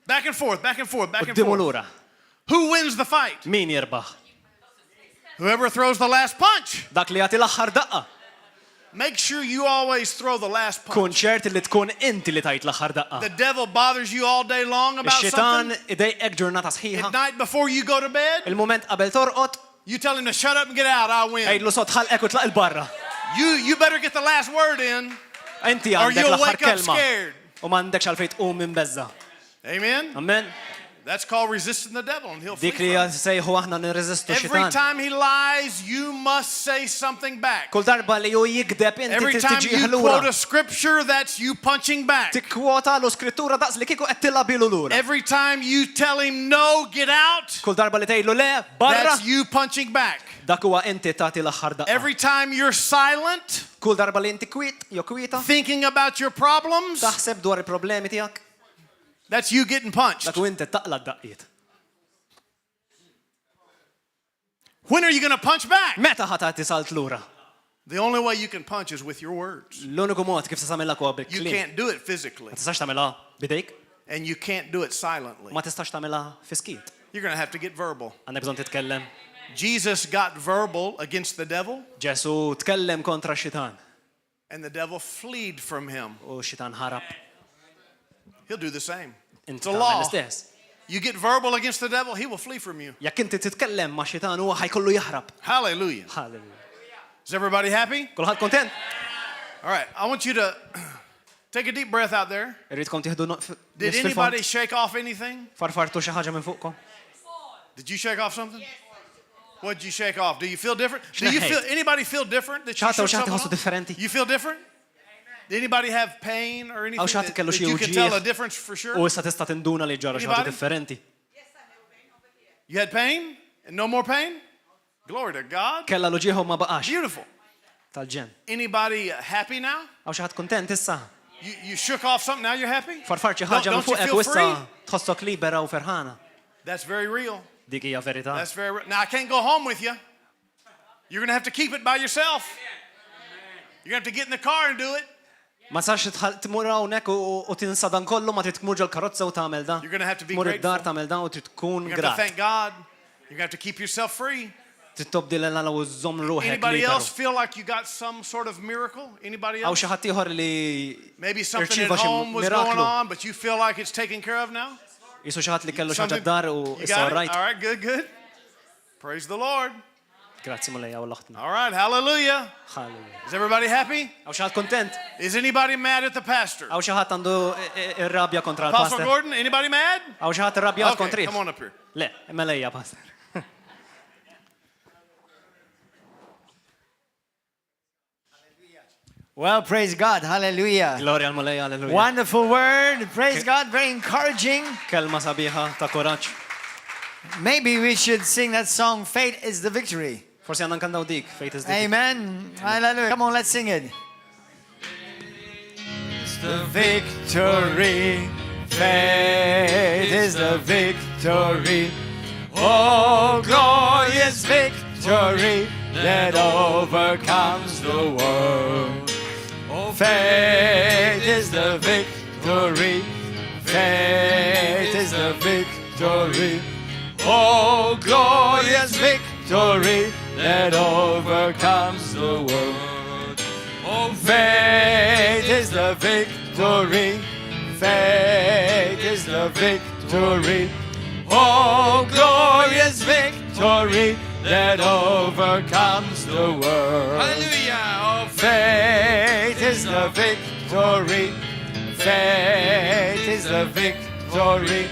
Back and forth, back and forth, back and Quddiemu forth. lura. Who wins the fight? Min jirbaħ? Whoever throws the last punch. Dak li jagħti l-aħħar daqqa. Make sure you always throw the last punch. Kun ċert li tkun inti li tajt l-aħħar daqqa. The devil bothers you all day long about Ix-xitan something. idejqek ġurnata At sħiħa. night before you go to bed, Il-moment qabel torqod, you tell him to shut up and get out. I win. għajdlu sot ħalqek u tlaq il-barra. You better get the last word in, Inti or għandek you'll l-aħħar wake up kelma. scared. U m'għandekx għalfejn tqum minn beżza. Amen? Amen. That's called resisting the devil, and he'll flee Dik li from you. sejħu aħna nirreżistu Every xitan. time he lies, you must say something back. Kull darba li ju jikdeb inti Every time tiġi you ħlura. quote a scripture, that's you punching back. Tikkwota lu skrittura daqs li kieku qed tilabilu lura. Every time you tell him no, get out, Kull darba li tgħidlu le, barra, that's you punching back. dak huwa inti tagħti l-aħħar daqqa. Every time you're silent, Kull darba li inti kwit, jew kwita, thinking about your problems, taħseb dwar il-problemi tiegħek, that's you getting punched. dak u inti taqla d-daqqiet. When are you going to punch back? Meta ħatati salt lura? The only way you can punch is with your words. L-uniku mod kif tisamilha huwa You bil-kliem. can't do it physically, Ma tistax tagħmilha bidejk, and you can't do it silently. ma tistax tagħmilha fi skit. You're going to have to get verbal. Għandek bżonn titkellem. Jesus got verbal against the devil, Ġesu tkellem kontra x-xitan and the devil fled from him. u x-xitan ħarab. He'll do the same. It's Inti a tagħmel law. l-istess. You get verbal against the devil, he will flee from you. Jekk inti titkellem ma' xitan huwa ħajkollu jaħrab. Hallelujah. Halleluja. Is everybody happy? Kulħadd kontent? All right. I want you to take a deep breath out there. Irridkom tieħdu Did anybody shake off anything? farfartu xi ħaġa minn fuqkom? Did you shake off something? What did you shake off? Do you feel different? Do you X'neħħejt? feel anybody feel different? That you X'ħadd u shook x'ħadd something iħossu off? differenti? You feel different? Did anybody have pain or anything x'ħadd that, kellu that xi you can uġigħ? tell a difference for sure? U issa tista' tinduna li ġara xi ħaġa Anybody? differenti. You had pain and no more pain? Glory to God. Kella l-ġieħu ma baqax. Beautiful. tal-ġen. Anybody happy now? Għaw xi ħadd kuntent issa? You shook off something, now you're happy? Farfarċi ħaġa minn Don't you fuqek feel u issa free? tħossok libera u ferħana. That's very real. Dik hija verità. That's very real. Now I can't go home with you. You're going to have to keep it by yourself. You're going to have to get in the car and do it. Ma sarx tmur hawnhekk u tinsa dan kollu ma trid tmur ġol-karozza u tagħmel dan. You're going to have to be Tmur grateful. id-dar tagħmel dan u trid tkun You're going to have to grat. thank God. You're going to have to keep yourself free. Trid tobdi lil Alla u żomm ruħek Anybody liberu. else feel like you got some sort of miracle? Anybody Għaw else? xi ħadd ieħor li Maybe something at irċieva xi home was going miraklu. on, but you feel like it's taken care of now? Jisu xi ħadd li kellu xi ħaġa Something- d-dar u You issa got it? rajt. All right, good, good. Praise the Lord. Grazzi mulejja u laħtna. All right, hallelujah. Halleluja. Is everybody happy? Għaw xi ħadd kuntent? Is anybody mad at the pastor? Għaw xi ħadd għandu ir-rabja kontra Apostle l-pastor? Gordon, anybody mad? Għaw xi ħadd irrabjat Okay, kontrih? come on up here. Le, melejja pastor. Well, praise God. Hallelujah. Gloria għal mulejja, alleluja. Wonderful word. Praise God. Very encouraging. Kelma sabiħa ta' koraġġ. Maybe we should sing that song, Faith is the Victory. Forsi għandna nkandaw dik, fejt iż dik. Amen. Hallelujah. Come on, let's sing it. The victory. Faith is the victory. Oh, glorious victory that overcomes the world. Oh, faith is the victory. Faith is the victory. Oh, glorious victory that overcomes the world. Oh, faith is the victory. Faith is the victory. Oh, glorious victory that overcomes the world. Hallelujah. Oh, Faith is the victory. Faith is the victory.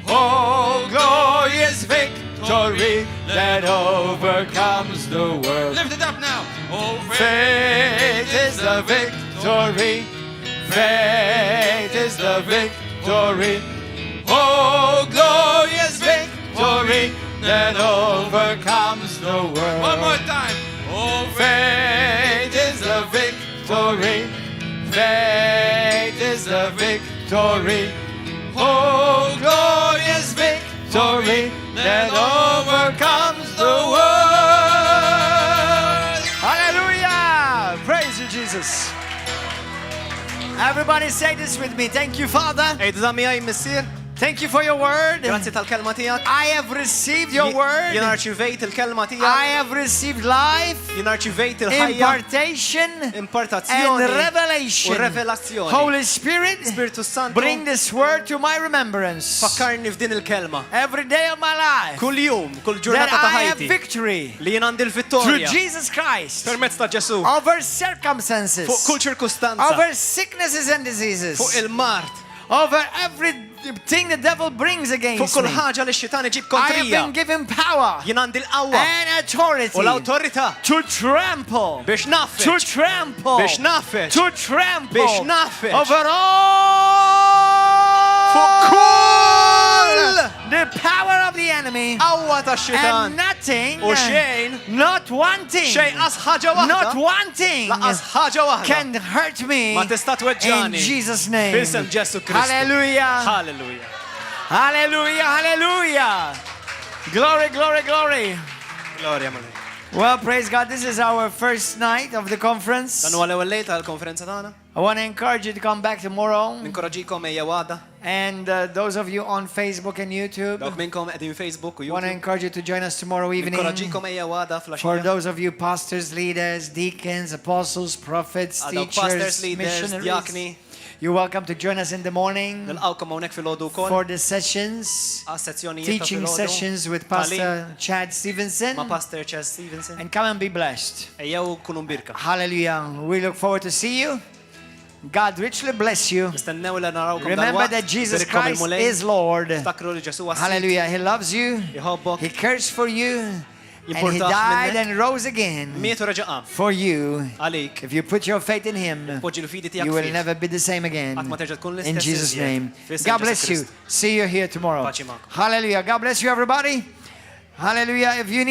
Oh, glorious victory that overcomes the world. lift it up now. Oh, Faith is the victory. Faith is the victory. Oh, glorious victory that overcomes the world. One more time. Oh, Faith is the victory. Faith is the victory. Oh, glorious victory that overcomes the world. Hallelujah! Praise you, Jesus. Everybody say this with me. Thank you, Father. Ej, dżammi għaj missier. Thank you for your word. Grazzi tal-kelma tijak. I have received your word. Jena rċivejt il-kelma I tijak. have received life, Jena rċivejt il-ħajja. impartation, and Impartazzjoni. revelation. U revelazzjoni. Holy Spirit, Spiritu Santu. bring this word to my remembrance Fakkarni f'din il-kelma. every day of my life. Kull jum, kull That ġurnata ta' I have ħajti. victory Li jena għandi through l-vittorja. Jesus Christ Permezz ta' Ġesu. over Fuq circumstances, kull ċirkustanza. over sicknesses and diseases, Fuq il-mart. over everything the devil brings Fuq against kull me. ħaġa li x-xitan iġib I have kontrija. been given power Jena għandi l-qawwa. and authority U l-autorità. to trample, Biex to naffeċ. trample, Biex naffeċ. to trample Biex naffeċ. over Fuq all kull the power of the enemy qawwa ta' x-xitan. and nothing, U xejn. not one thing, Xej qas ħaġa waħda. not one thing Laqas ħaġa waħda. can hurt me Ma tista' in tweġġani. Jesus' name. Fisem Ġesu Kristu. Hallelujah. Halleluja. Hallelujah, hallelujah. Glory, glory, glory. Gloria male. Well, praise God. This is our first night of the conference. Dan huwa l-ewwel lejl tal-konferenza tagħna. I want to encourage you to come back tomorrow. Ninkoraġikom ejja għada. And those of you on Facebook and YouTube, Dawk minnkom qegħdin Facebook u I want to YouTube. encourage you to join us tomorrow evening. Ninkoraġikom ejja għada For fl-axija. those of you pastors, leaders, deacons, apostles, prophets, Għal dawk pastors, teachers, leaders, missionaries, diakni. you're welcome to join us in the morning Nilqawkom hawnhekk fil-għodu wkoll. for the sessions, Għas-sezzjonijiet ta' teaching filgħodu. sessions with Talim Pastor Chad Stevenson. ma' Pastor Chad Stevenson. And come and be blessed. Ejjew kunu mbirka. Hallelujah. We look forward to see you. God richly bless you. Nistennew li narawkom Remember dalwaqt. that Jesus Birkom Christ il-mulej. is Lord. Ftakru li Ġesu għas. Hallelujah. He loves you. Jħobbok. He cares for you. And He Jimportax died minnek. and rose again Mietu reġaqam. for you. Għalik. If you put your faith in Him, Poġġi l-fidi tiegħek you will fih. never be the same again. Qatt ma terġa' tkun l-istess In Jesus' iżjed. name. F'isem God Ġesu bless you. Kristu. See you here tomorrow. Paċi magħkom. Hallelujah. God bless you, everybody. Hallelujah. If you need